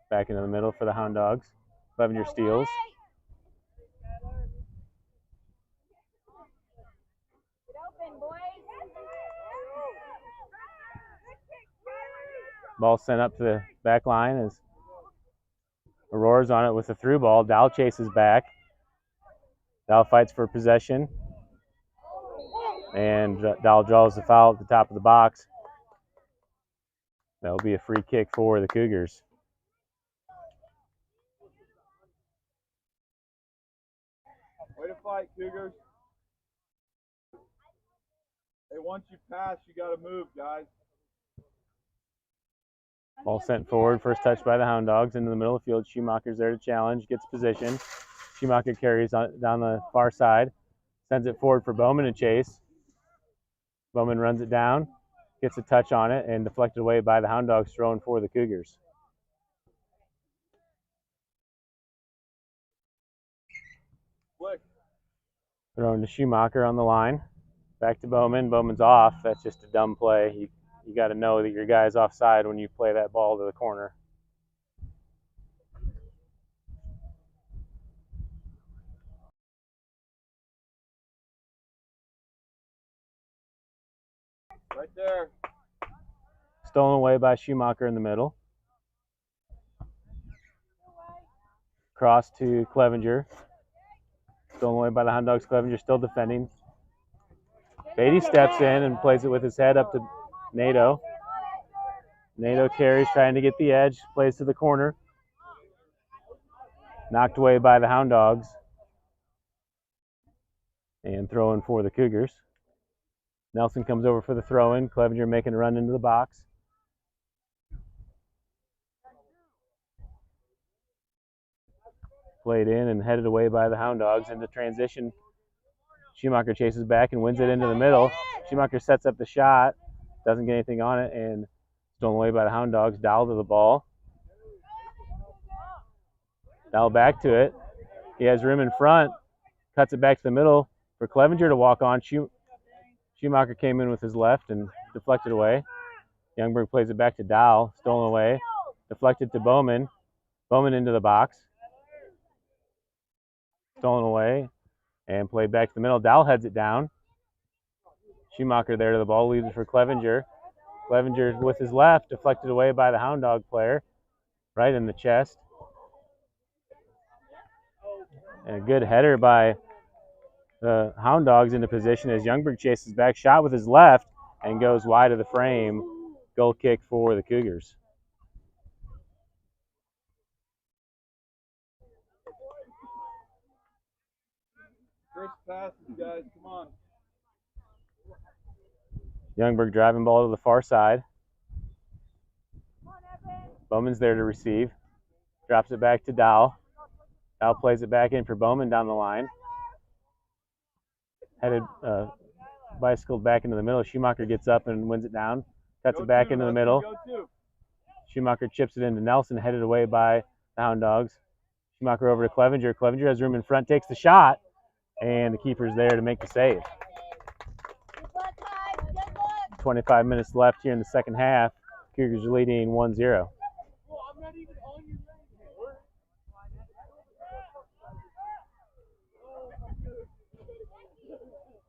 Speaker 1: Back into the middle for the Hound Dogs. Clevenger steals. Ball sent up to the back line as Aurora's on it with a through ball. Dow chases back. Dow fights for possession. And Dow draws the foul at the top of the box. That'll be a free kick for the Cougars.
Speaker 2: Way to fight, Cougars. Hey, once you pass, you got to move, guys.
Speaker 1: Ball sent forward, first touch by the Hound Dogs into the middle of the field. Schumacher's there to challenge, gets position. Schumacher carries on, down the far side, sends it forward for Bowman to chase. Bowman runs it down, gets a touch on it, and deflected away by the Hound Dogs, thrown for the Cougars.
Speaker 2: Flick.
Speaker 1: Thrown to Schumacher on the line. Back to Bowman. Bowman's off. That's just a dumb play. You got to know that your guy's offside when you play that ball to the corner.
Speaker 2: Right there.
Speaker 1: Stolen away by Schumacher in the middle. Cross to Clevenger. Stolen away by the Hound Dogs. Clevenger still defending. Beatty steps in and plays it with his head up to Nato. Nato carries, trying to get the edge. Plays to the corner. Knocked away by the Hound Dogs. And throw-in for the Cougars. Nelson comes over for the throw-in. Clevenger making a run into the box. Played in and headed away by the Hound Dogs into transition. Schumacher chases back and wins it into the middle. Schumacher sets up the shot, doesn't get anything on it, and stolen away by the Hound Dogs. Dowell to the ball. Dowell back to it. He has room in front, cuts it back to the middle for Clevenger to walk on. Schumacher came in with his left and deflected away. Youngberg plays it back to Dow, stolen away, deflected to Bowman. Bowman into the box, stolen away, and played back to the middle. Dow heads it down. Schumacher there to the ball, leaves it for Clevenger. Clevenger with his left, deflected away by the Hound Dog player, right in the chest. And a good header by the Hound Dogs into position as Youngberg chases back, shot with his left, and goes wide of the frame. Goal kick for the Cougars.
Speaker 2: First passes, guys, come on.
Speaker 1: Youngberg driving ball to the far side. Bowman's there to receive. Drops it back to Dow. Dow plays it back in for Bowman down the line. Headed, bicycled back into the middle. Schumacher gets up and wins it down. Cuts it back into the middle. Schumacher chips it into Nelson, headed away by the Hound Dogs. Schumacher over to Clevenger. Clevenger has room in front, takes the shot, and the keeper's there to make the save. 25 minutes left here in the second half. Cougars are leading 1-0.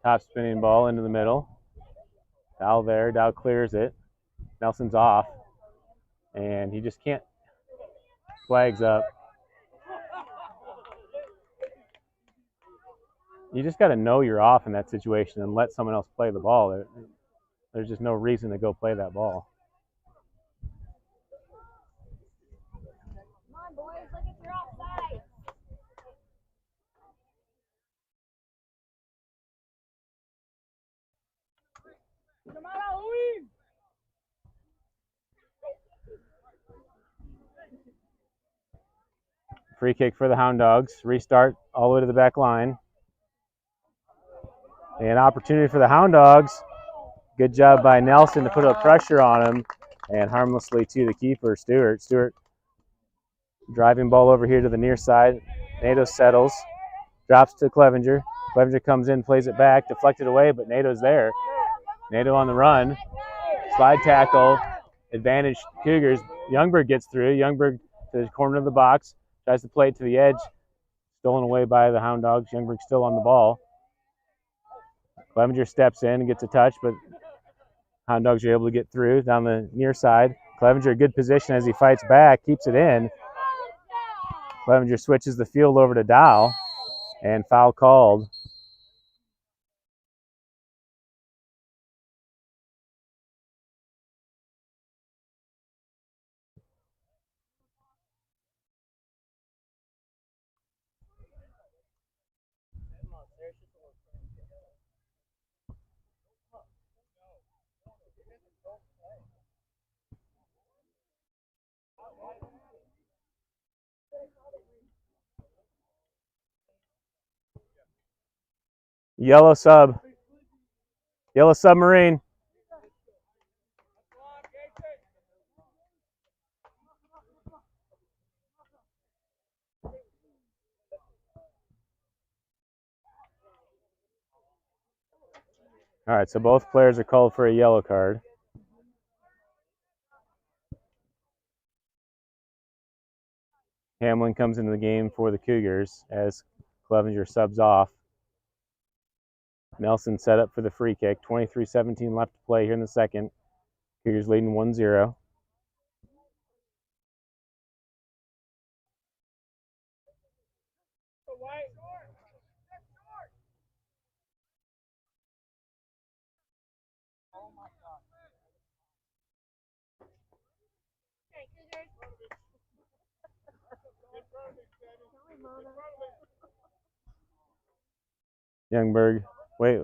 Speaker 1: Top spinning ball into the middle. Dow there. Dow clears it. Nelson's off. And he just can't. Flags up. You just got to know you're off in that situation and let someone else play the ball. There's just no reason to go play that ball.
Speaker 3: Come on, boys, look at your offside. Come on, Louis.
Speaker 1: Free kick for the Hound Dogs. Restart all the way to the back line. An opportunity for the Hound Dogs. Good job by Nelson to put up pressure on him, and harmlessly to the keeper, Stewart. Stewart driving ball over here to the near side. Nato settles, drops to Clevenger. Clevenger comes in, plays it back, deflected away, but Nato's there. Nato on the run. Slide tackle, advantage Cougars. Youngberg gets through. Youngberg to the corner of the box, tries to play it to the edge. Stolen away by the Hound Dogs. Youngberg still on the ball. Clevenger steps in and gets a touch, but Hound Dogs are able to get through down the near side. Clevenger, good position as he fights back, keeps it in. Clevenger switches the field over to Dow, and foul called. Yellow sub. Yellow submarine. All right, so both players are called for a yellow card. Hamlin comes into the game for the Cougars as Clevenger subs off. Nelson set up for the free kick. 23-17 left to play here in the second. Cougars leading 1-0. Youngberg, wait.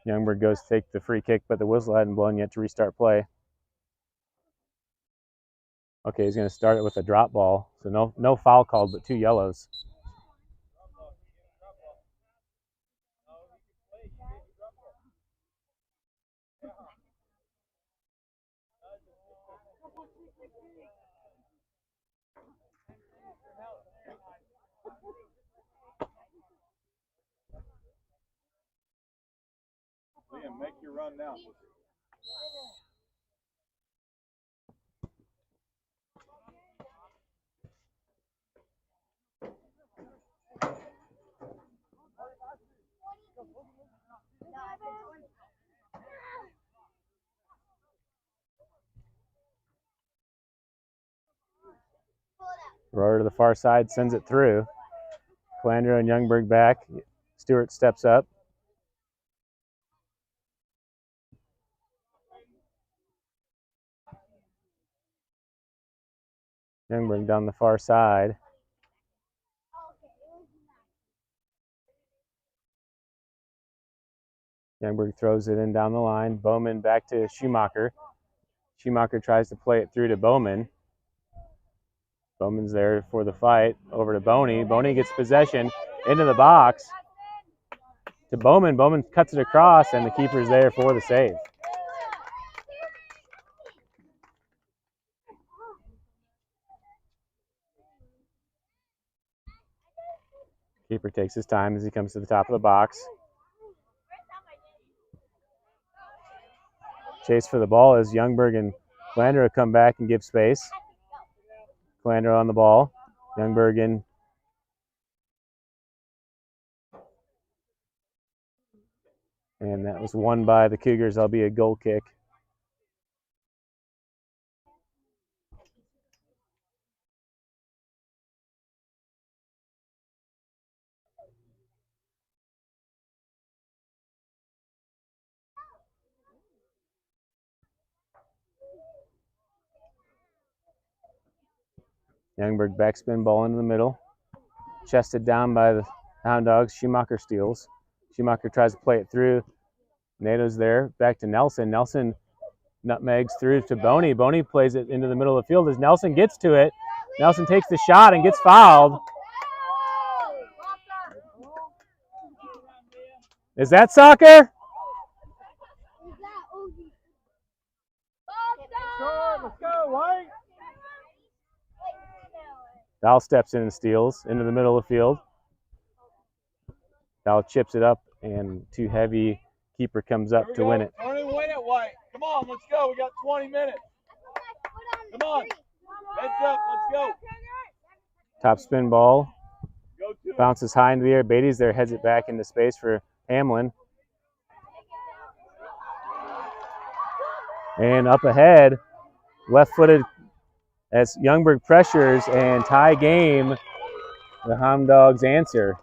Speaker 1: Youngberg goes to take the free kick, but the whistle hadn't blown yet to restart play. Okay, he's going to start it with a drop ball. So no foul called, but 2 yellows.
Speaker 2: Liam, make your run now.
Speaker 1: Aurora to the far side, sends it through. Calandra and Youngberg back. Stewart steps up. Youngberg down the far side. Youngberg throws it in down the line. Bowman back to Schumacher. Schumacher tries to play it through to Bowman. Bowman's there for the fight. Over to Boney. Boney gets possession into the box. To Bowman. Bowman cuts it across, and the keeper's there for the save. Keeper takes his time as he comes to the top of the box. Chase for the ball as Youngberg and Calandra come back and give space. Calandra on the ball. Youngberg in. And that was won by the Cougars. That'll be a goal kick. Youngberg backspin ball into the middle. Chested down by the Hound Dogs. Schumacher steals. Schumacher tries to play it through. NATO's there. Back to Nelson. Nelson nutmegs through to Boney. Boney plays it into the middle of the field as Nelson gets to it. Nelson takes the shot and gets fouled. Is that soccer?
Speaker 4: Let's go, White.
Speaker 1: Dowell steps in and steals into the middle of the field. Dowell chips it up and too heavy. Keeper comes up to win it.
Speaker 2: Don't even win it, White. Come on, let's go. We got 20 minutes. Come on. Heads up, let's go.
Speaker 1: Top spin ball. Bounces high into the air. Beatty's there, heads it back into space for Hamlin. And up ahead, left-footed as Youngberg pressures and tie game. The Hound Dogs answer.
Speaker 3: Come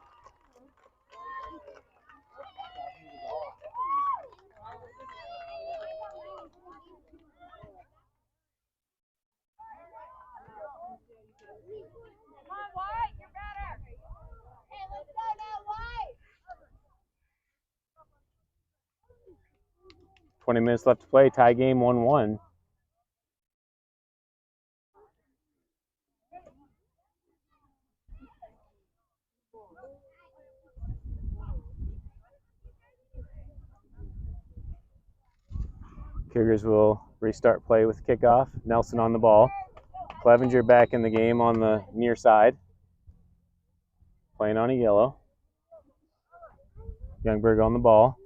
Speaker 3: on, White, you're better. Hey, let's go now, White.
Speaker 1: 20 minutes left to play. Tie game 1-1. Cougars will restart play with kickoff. Nelson on the ball. Clevenger back in the game on the near side. Playing on a yellow. Youngberg on the ball.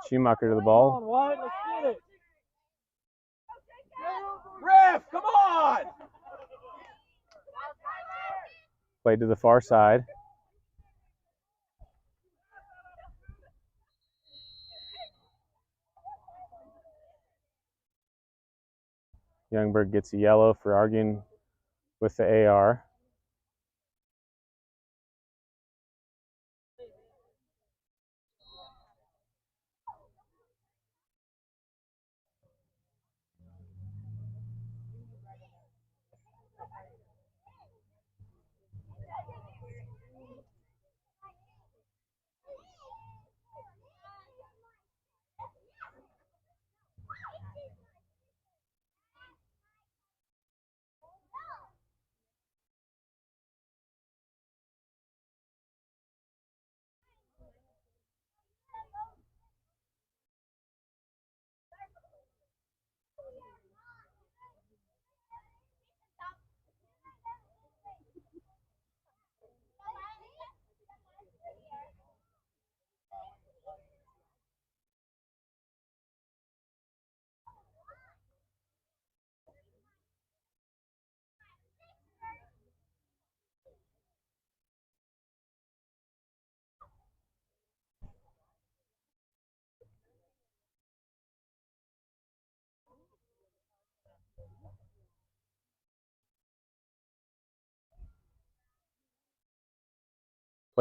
Speaker 1: Schumacher to the ball.
Speaker 4: Come on, White, let's get it.
Speaker 2: Ref, come on!
Speaker 1: Played to the far side. Youngberg gets a yellow for arguing with the AR.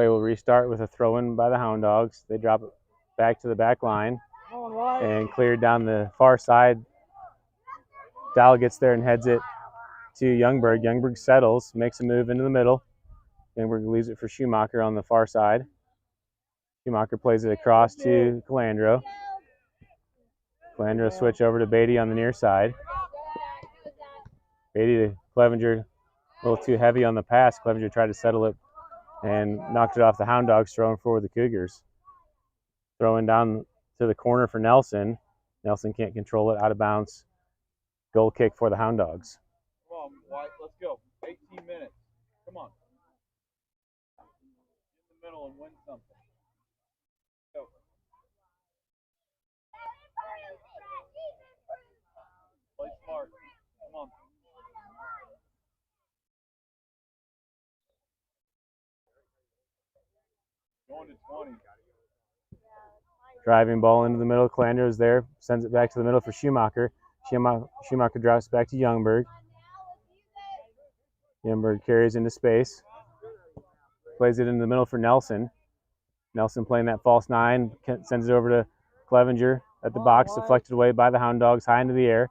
Speaker 1: Play will restart with a throw-in by the Hound Dogs. They drop it back to the back line and cleared down the far side. Dowell gets there and heads it to Youngberg. Youngberg settles, makes a move into the middle. Youngberg leaves it for Schumacher on the far side. Schumacher plays it across to Calandro. Calandro switch over to Beatty on the near side. Beatty to Clevenger, a little too heavy on the pass. Clevenger tried to settle it and knocked it off the Hound Dogs, throwing forward the Cougars. Throwing down to the corner for Nelson. Nelson can't control it, out of bounds. Goal kick for the Hound Dogs.
Speaker 2: Come on, White, let's go. 18 minutes. Come on. In the middle and win something. Go. Play smart. Come on. Going to 20.
Speaker 1: Driving ball into the middle. Calandro's there. Sends it back to the middle for Schumacher. Schumacher drops back to Youngberg. Youngberg carries into space. Plays it in the middle for Nelson. Nelson playing that false 9. Sends it over to Clevenger at the box. Deflected away by the Hound Dogs high into the air.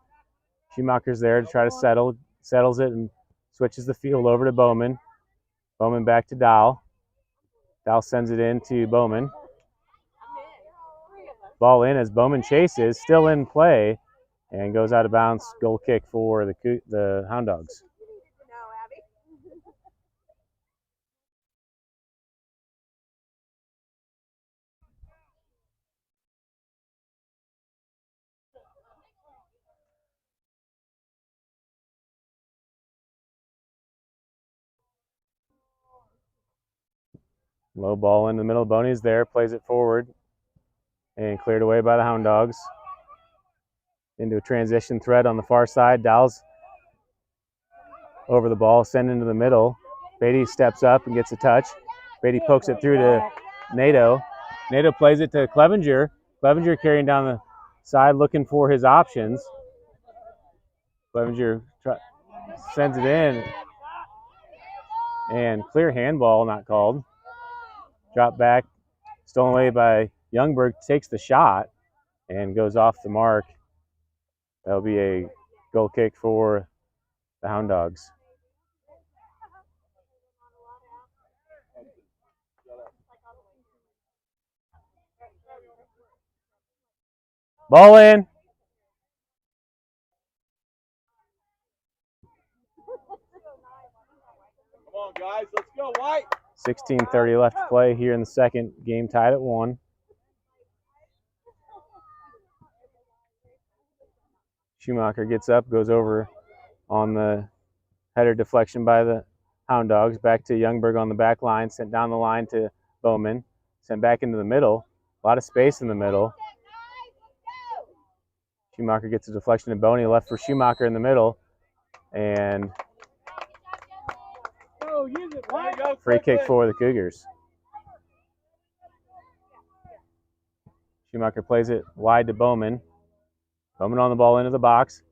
Speaker 1: Schumacher's there to try to settles it and switches the field over to Bowman. Bowman back to Dowell. Dowell sends it in to Bowman. Ball in as Bowman chases, still in play, and goes out of bounds. Goal kick for the Hound Dogs. Low ball in the middle. Boney's there, plays it forward, and cleared away by the Hound Dogs. Into a transition threat on the far side. Dowell's over the ball, sent into the middle. Beatty steps up and gets a touch. Beatty pokes it through to Nato. Nato plays it to Clevenger. Clevenger carrying down the side, looking for his options. Clevenger sends it in, and clear handball not called. Drop back, stolen away by Youngberg, takes the shot and goes off the mark. That'll be a goal kick for the Hound Dogs. Ball in.
Speaker 2: Come on, guys. Let's go, White.
Speaker 1: 16:30 left to play here in the second. Game tied at 1. Schumacher gets up, goes over on the header deflection by the Hound Dogs. Back to Youngberg on the back line. Sent down the line to Bowman. Sent back into the middle. A lot of space in the middle. Schumacher gets a deflection to Boney. Left for Schumacher in the middle. And free kick for the Cougars. Schumacher plays it wide to Bowman. Bowman on the ball into the box.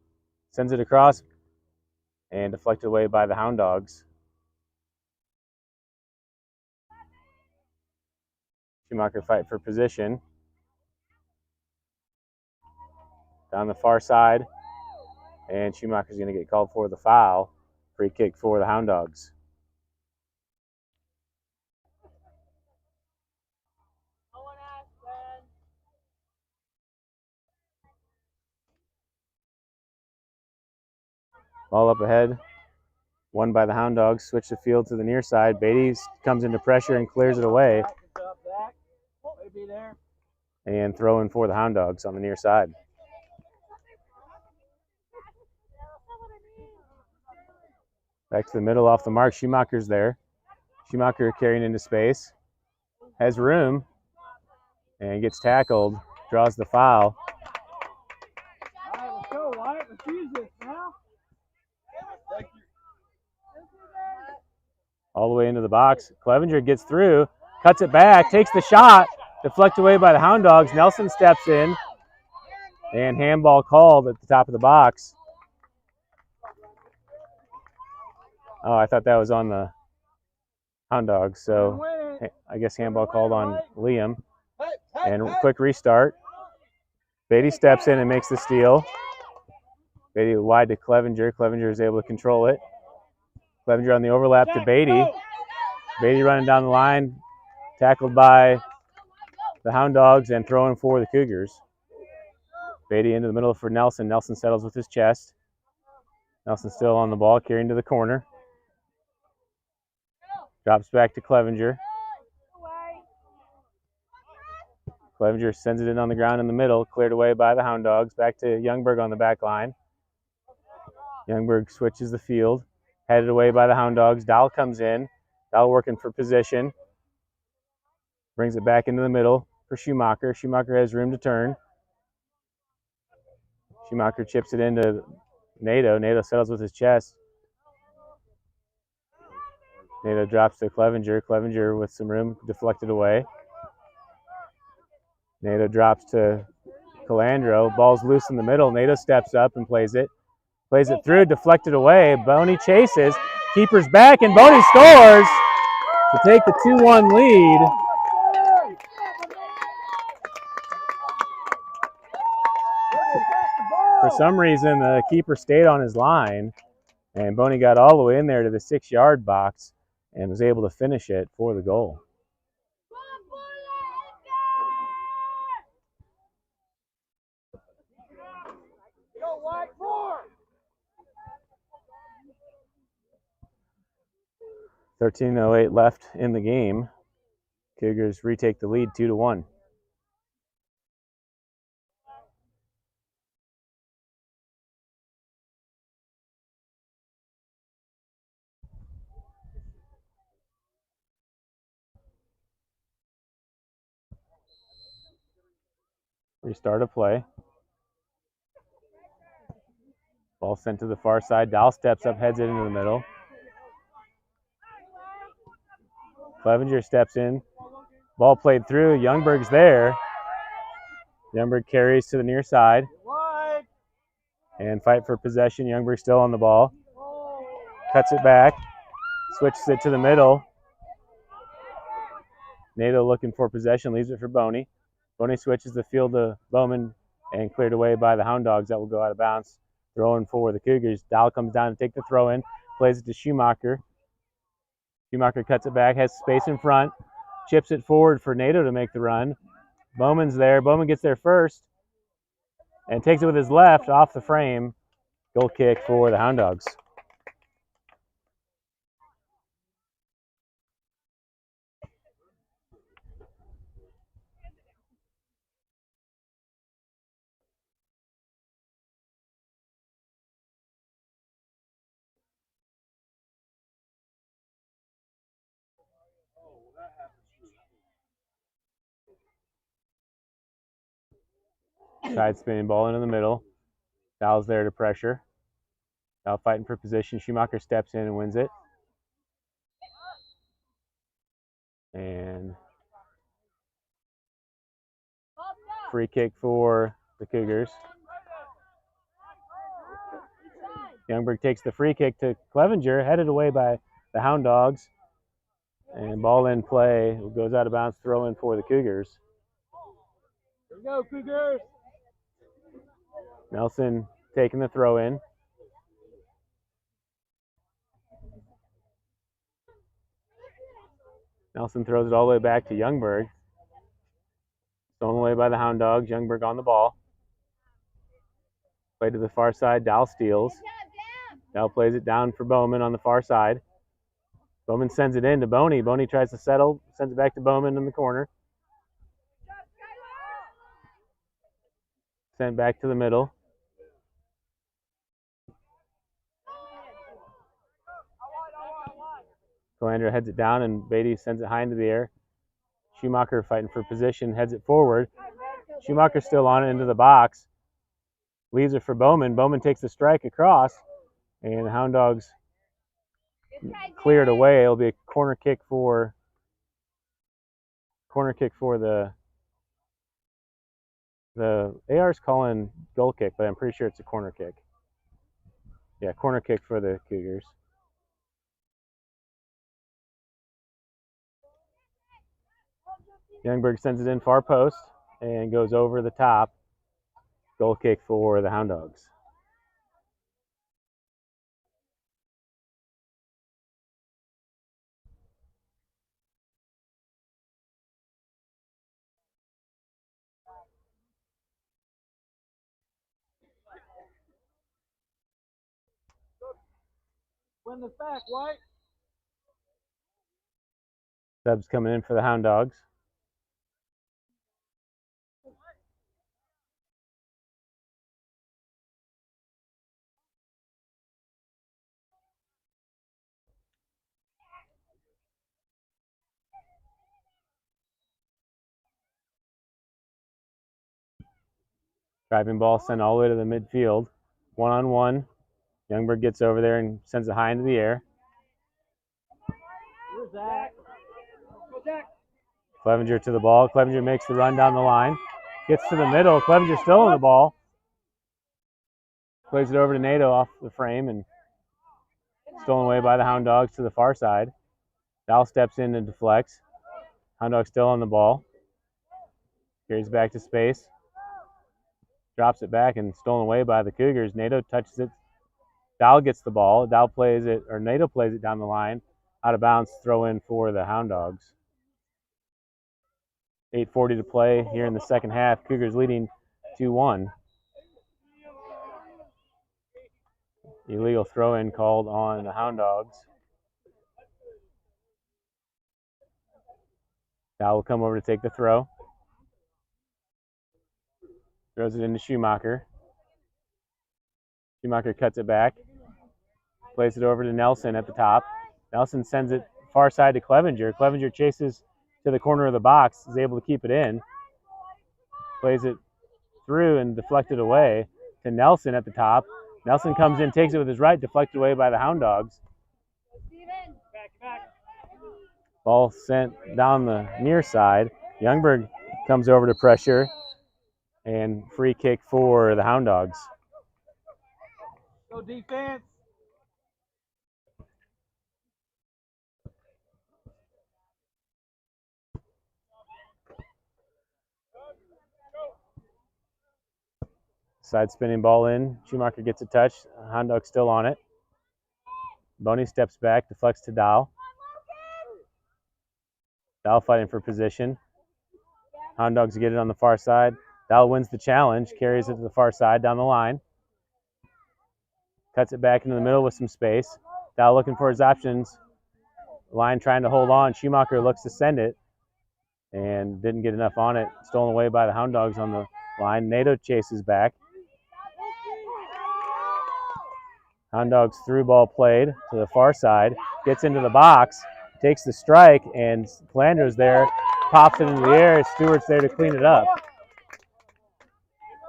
Speaker 1: Sends it across and deflected away by the Hound Dogs. Schumacher fight for position. Down the far side. And Schumacher's going to get called for the foul. Free kick for the Hound Dogs. Ball up ahead. Won by the Hound Dogs. Switch the field to the near side. Beatty comes into pressure and clears it away. And throw in for the Hound Dogs on the near side. Back to the middle off the mark. Schumacher's there. Schumacher carrying into space. Has room. And gets tackled. Draws the foul.
Speaker 4: All right, let's go, White. Let's use this now.
Speaker 1: All the way into the box. Clevenger gets through. Cuts it back. Takes the shot. Deflected away by the Hound Dogs. Nelson steps in. And handball called at the top of the box. Oh, I thought that was on the Hound Dogs. So I guess handball called on Liam. And quick restart. Beatty steps in and makes the steal. Beatty wide to Clevenger. Clevenger is able to control it. Clevenger on the overlap to Beatty. Beatty running down the line, tackled by the Hound Dogs and throwing for the Cougars. Beatty into the middle for Nelson. Nelson settles with his chest. Nelson still on the ball, carrying to the corner. Drops back to Clevenger. Clevenger sends it in on the ground in the middle, cleared away by the Hound Dogs. Back to Youngberg on the back line. Youngberg switches the field, headed away by the Hound Dogs. Dowell comes in. Dowell working for position. Brings it back into the middle for Schumacher. Schumacher has room to turn. Schumacher chips it into Nato. Nato settles with his chest. Nato drops to Clevenger. Clevenger with some room, deflected away. Nato drops to Calandro. Ball's loose in the middle. Nato steps up and plays it. Plays it through, deflected away. Boney chases. Keeper's back, and Boney scores to take the 2-1 lead. For some reason, the keeper stayed on his line, and Boney got all the way in there to the 6-yard box and was able to finish it for the goal.
Speaker 4: Go, White, more!
Speaker 1: 13:08 left in the game. Cougars retake the lead 2-1. Restart of play. Ball sent to the far side. Dowell steps up, heads it into the middle. Clevenger steps in. Ball played through. Youngberg's there. Youngberg carries to the near side. And fight for possession. Youngberg still on the ball. Cuts it back. Switches it to the middle. Nato looking for possession. Leaves it for Boney. Boney switches the field to Bowman and cleared away by the Hound Dogs. That will go out of bounds. Throwing for the Cougars. Dowell comes down to take the throw in. Plays it to Schumacher. Schumacher cuts it back. Has space in front. Chips it forward for Nato to make the run. Bowman's there. Bowman gets there first. And takes it with his left off the frame. Goal kick for the Hound Dogs. Side spinning ball into the middle. Dowell's there to pressure. Dowell fighting for position. Schumacher steps in and wins it. And free kick for the Cougars. Youngberg takes the free kick to Clevenger, headed away by the Hound Dogs. And ball in play. Goes out of bounds, throw in for the Cougars.
Speaker 4: Here we go, Cougars!
Speaker 1: Nelson taking the throw in. Nelson throws it all the way back to Youngberg. Stolen away by the Hound Dogs. Youngberg on the ball. Play to the far side. Dowell steals. Dowell plays it down for Bowman on the far side. Bowman sends it in to Boney. Boney tries to settle. Sends it back to Bowman in the corner. Sent back to the middle. Calandra heads it down and Beatty sends it high into the air. Schumacher fighting for position, heads it forward. Schumacher still on it into the box. Leaves it for Bowman. Bowman takes the strike across, and the Hound Dogs clear it away. It'll be a corner kick for the AR's calling goal kick, but I'm pretty sure it's a corner kick. Yeah, corner kick for the Cougars. Youngberg sends it in far post and goes over the top. Goal kick for the Hound Dogs.
Speaker 4: Win this back, White.
Speaker 1: Subs coming in for the Hound Dogs. Driving ball sent all the way to the midfield. 1-on-1. Youngberg gets over there and sends it high into the air.
Speaker 4: Here's Zach. Go, Zach.
Speaker 1: Clevenger to the ball. Clevenger makes the run down the line. Gets to the middle. Clevenger still on the ball. Plays it over to NATO off the frame and stolen away by the Hound Dogs to the far side. Dal steps in and deflects. Hound Dog still on the ball. Carries back to space. Drops it back and stolen away by the Cougars. NATO touches it. Dal gets the ball. Dal plays it, or NATO plays it down the line. Out of bounds, throw in for the Hound Dogs. 8:40 to play here in the second half. Cougars leading 2-1. Illegal throw-in called on the Hound Dogs. Dal will come over to take the throw. Throws it into Schumacher. Schumacher cuts it back. Plays it over to Nelson at the top. Nelson sends it far side to Clevenger. Clevenger chases to the corner of the box, is able to keep it in. Plays it through and deflected away to Nelson at the top. Nelson comes in, takes it with his right, deflected away by the Hound Dogs. Ball sent down the near side. Youngberg comes over to pressure, and free kick for the Hound Dogs.
Speaker 4: Go defense.
Speaker 1: Side spinning ball in. Schumacher gets a touch. Hound Dog still on it. Boney steps back, deflects to Dal. Dal fighting for position. Hound Dogs get it on the far side. Dal wins the challenge, carries it to the far side down the line. Cuts it back into the middle with some space. Dal looking for his options. Line trying to hold on. Schumacher looks to send it and didn't get enough on it. Stolen away by the Hound Dogs on the line. NATO chases back. Hound Dogs through ball played to the far side. Gets into the box. Takes the strike, and Flanders there. Pops it into the air. Stewart's there to clean it up.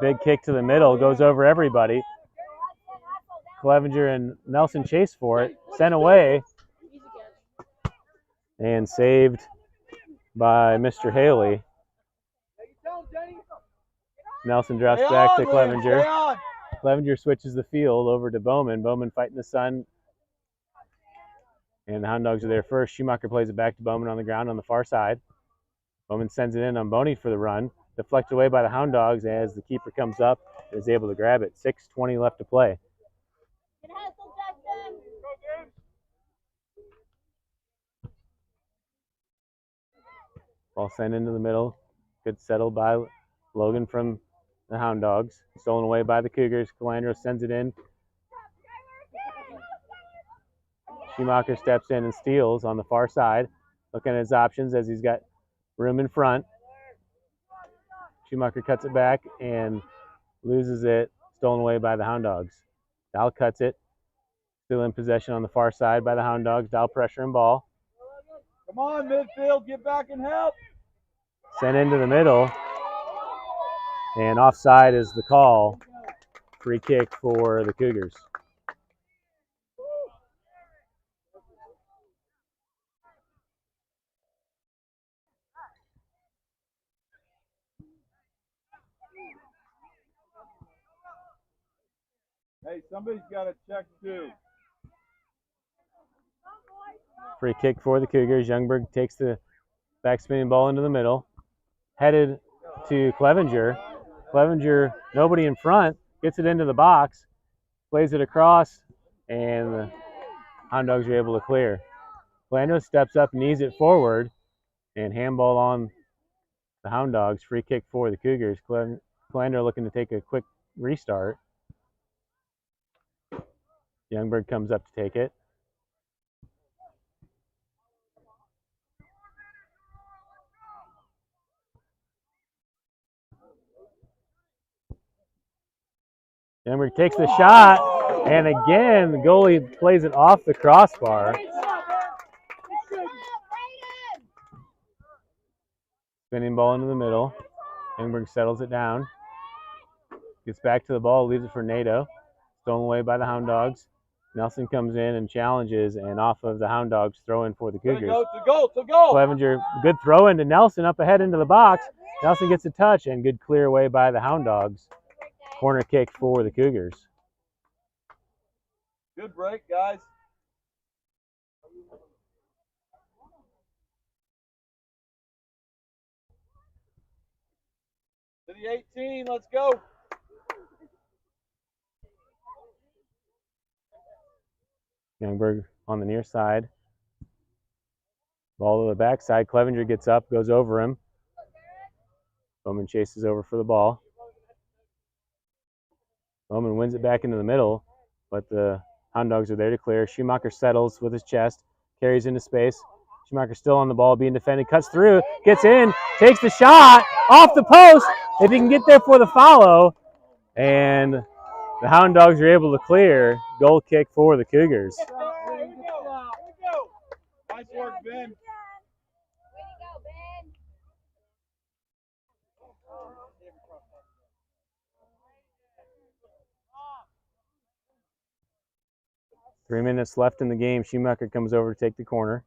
Speaker 1: Big kick to the middle. Goes over everybody. Clevenger and Nelson chase for it. Sent away. And saved by Mr. Haley. Nelson drops back to Clevenger. Clevenger switches the field over to Bowman. Bowman fighting the sun. And the Hound Dogs are there first. Schumacher plays it back to Bowman on the ground on the far side. Bowman sends it in on Boney for the run. Deflected away by the Hound Dogs as the keeper comes up and is able to grab it. 6:20 left to play. Ball sent into the middle. Good settle by Logan from the Hound Dogs. Stolen away by the Cougars. Calandro sends it in. Schumacher steps in and steals on the far side. Looking at his options as he's got room in front. Schumacher cuts it back and loses it. Stolen away by the Hound Dogs. Dal cuts it. Still in possession on the far side by the Hound Dogs. Dal pressure and ball.
Speaker 2: Come on, midfield, get back and help.
Speaker 1: Sent into the middle. And offside is the call. Free kick for the Cougars.
Speaker 2: Hey, somebody's got to check too.
Speaker 1: Free kick for the Cougars. Youngberg takes the Back spinning ball into the middle. Headed to Clevenger. Clevenger, nobody in front, gets it into the box, plays it across, and the Hound Dogs are able to clear. Plano steps up, knees it forward, and handball on the Hound Dogs. Free kick for the Cougars. Plano looking to take a quick restart. Youngberg comes up to take it. Youngberg takes the shot, and again, the goalie plays it off the crossbar. Spinning ball into the middle. Youngberg settles it down. Gets back to the ball, leaves it for NATO. Stolen away by the Hound Dogs. Nelson comes in and challenges, and off of the Hound Dogs, throw in for the Cougars.
Speaker 2: To go.
Speaker 1: Clevenger, good throw into Nelson, up ahead into the box. Nelson gets a touch, and good clear away by the Hound Dogs. Corner kick for the Cougars.
Speaker 2: Good break, guys. To the 18, let's go.
Speaker 1: Youngberg on the near side. Ball to the backside. Clevenger gets up, goes over him. Bowman chases over for the ball. Bowman wins it back into the middle, but the Hound Dogs are there to clear. Schumacher settles with his chest, carries into space. Schumacher still on the ball, being defended, cuts through, gets in, takes the shot, off the post, if he can get there for the follow, and the Hound Dogs are able to clear. Goal kick for the Cougars.
Speaker 2: Nice work, Ben.
Speaker 3: Way to go, Ben.
Speaker 1: 3 minutes left in the game. Schumacher comes over to take the corner.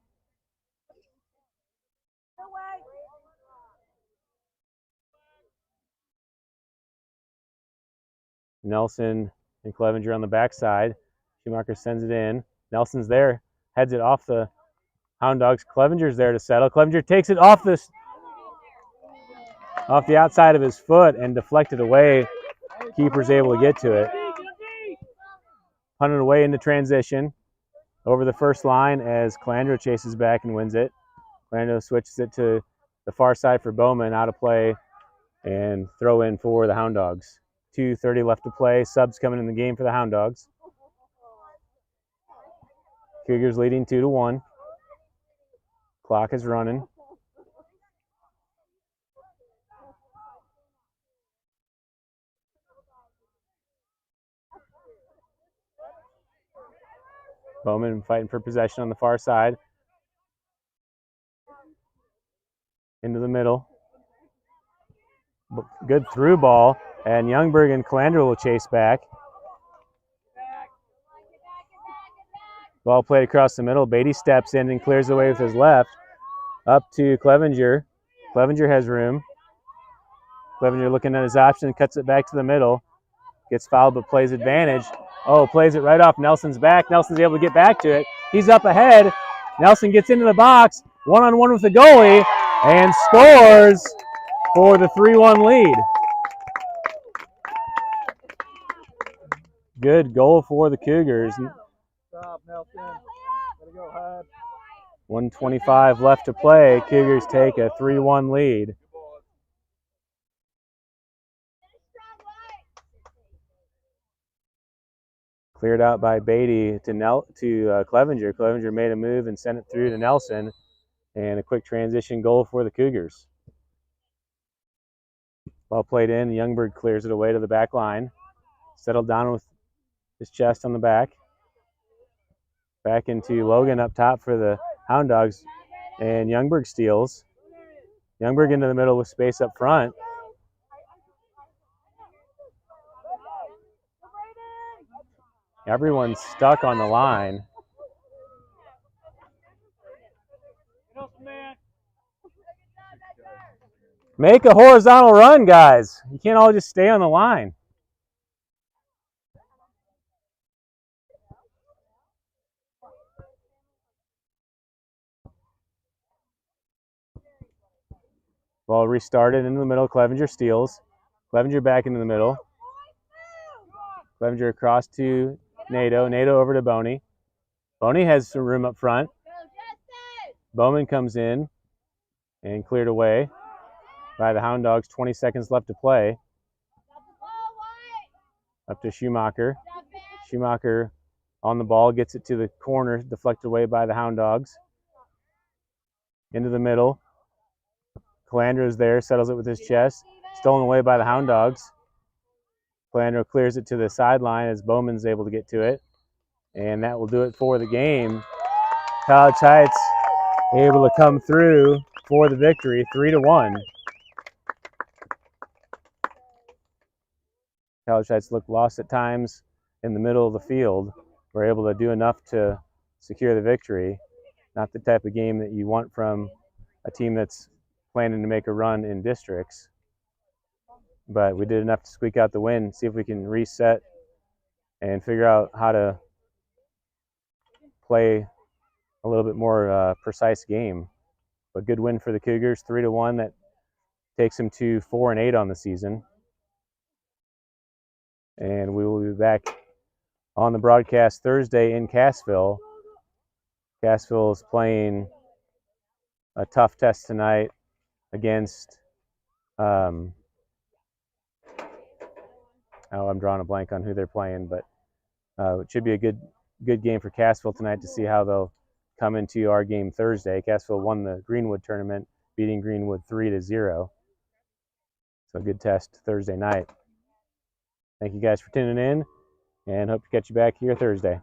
Speaker 1: Nelson and Clevenger on the backside. Schumacher sends it in. Nelson's there, heads it off the Hound Dogs. Clevenger's there to settle. Clevenger takes it off the outside of his foot and deflected away. Keeper's able to get to it. Punted away into transition over the first line as Calandro chases back and wins it. Calandro switches it to the far side for Bowman, out of play, and throw in for the Hound Dogs. 2:30 left to play. Subs coming in the game for the Hound Dogs. Cougars leading 2-1. Clock is running. Bowman fighting for possession on the far side. Into the middle. Good through ball, and Youngberg and Calandro will chase back. Ball played across the middle. Beatty steps in and clears away with his left. Up to Clevenger. Clevenger has room. Clevenger looking at his option, cuts it back to the middle. Gets fouled but plays advantage. Oh, plays it right off Nelson's back. Nelson's able to get back to it. He's up ahead. Nelson gets into the box, one-on-one with the goalie, and scores for the 3-1 lead. Good goal for the Cougars.
Speaker 4: Stop, Nelson. Gotta go hard.
Speaker 1: 1:25 left to play. Cougars take a 3-1 lead. Cleared out by Beatty to Clevenger. Clevenger made a move and sent it through to Nelson. And a quick transition goal for the Cougars. Ball played in. Youngberg clears it away to the back line. Settled down with his chest on the back. Back into Logan up top for the Hound Dogs. And Youngberg steals. Youngberg into the middle with space up front. Everyone's stuck on the line. Make a horizontal run, guys. You can't all just stay on the line. Ball restarted into the middle. Clevenger steals. Clevenger back into the middle. Clevenger across to Nato. Nato over to Boney. Boney has some room up front. Bowman comes in and cleared away by the Hound Dogs. 20 seconds left to play. Up to Schumacher. Schumacher on the ball, gets it to the corner, deflected away by the Hound Dogs. Into the middle. Calandro is there, settles it with his chest. Stolen away by the Hound Dogs. Calandro clears it to the sideline as Bowman's able to get to it. And that will do it for the game. College Heights able to come through for the victory, 3-1. College Heights looked lost at times in the middle of the field. Were able to do enough to secure the victory. Not the type of game that you want from a team that's planning to make a run in districts. But we did enough to squeak out the win, see if we can reset and figure out how to play a little bit more precise game. But good win for the Cougars, 3-1. That takes them to 4-8 on the season. And we will be back on the broadcast Thursday in Cassville. Cassville is playing a tough test tonight against, I'm drawing a blank on who they're playing, but it should be a good game for Cassville tonight to see how they'll come into our game Thursday. Cassville won the Greenwood tournament, beating Greenwood 3-0. So a good test Thursday night. Thank you guys for tuning in, and hope to catch you back here Thursday.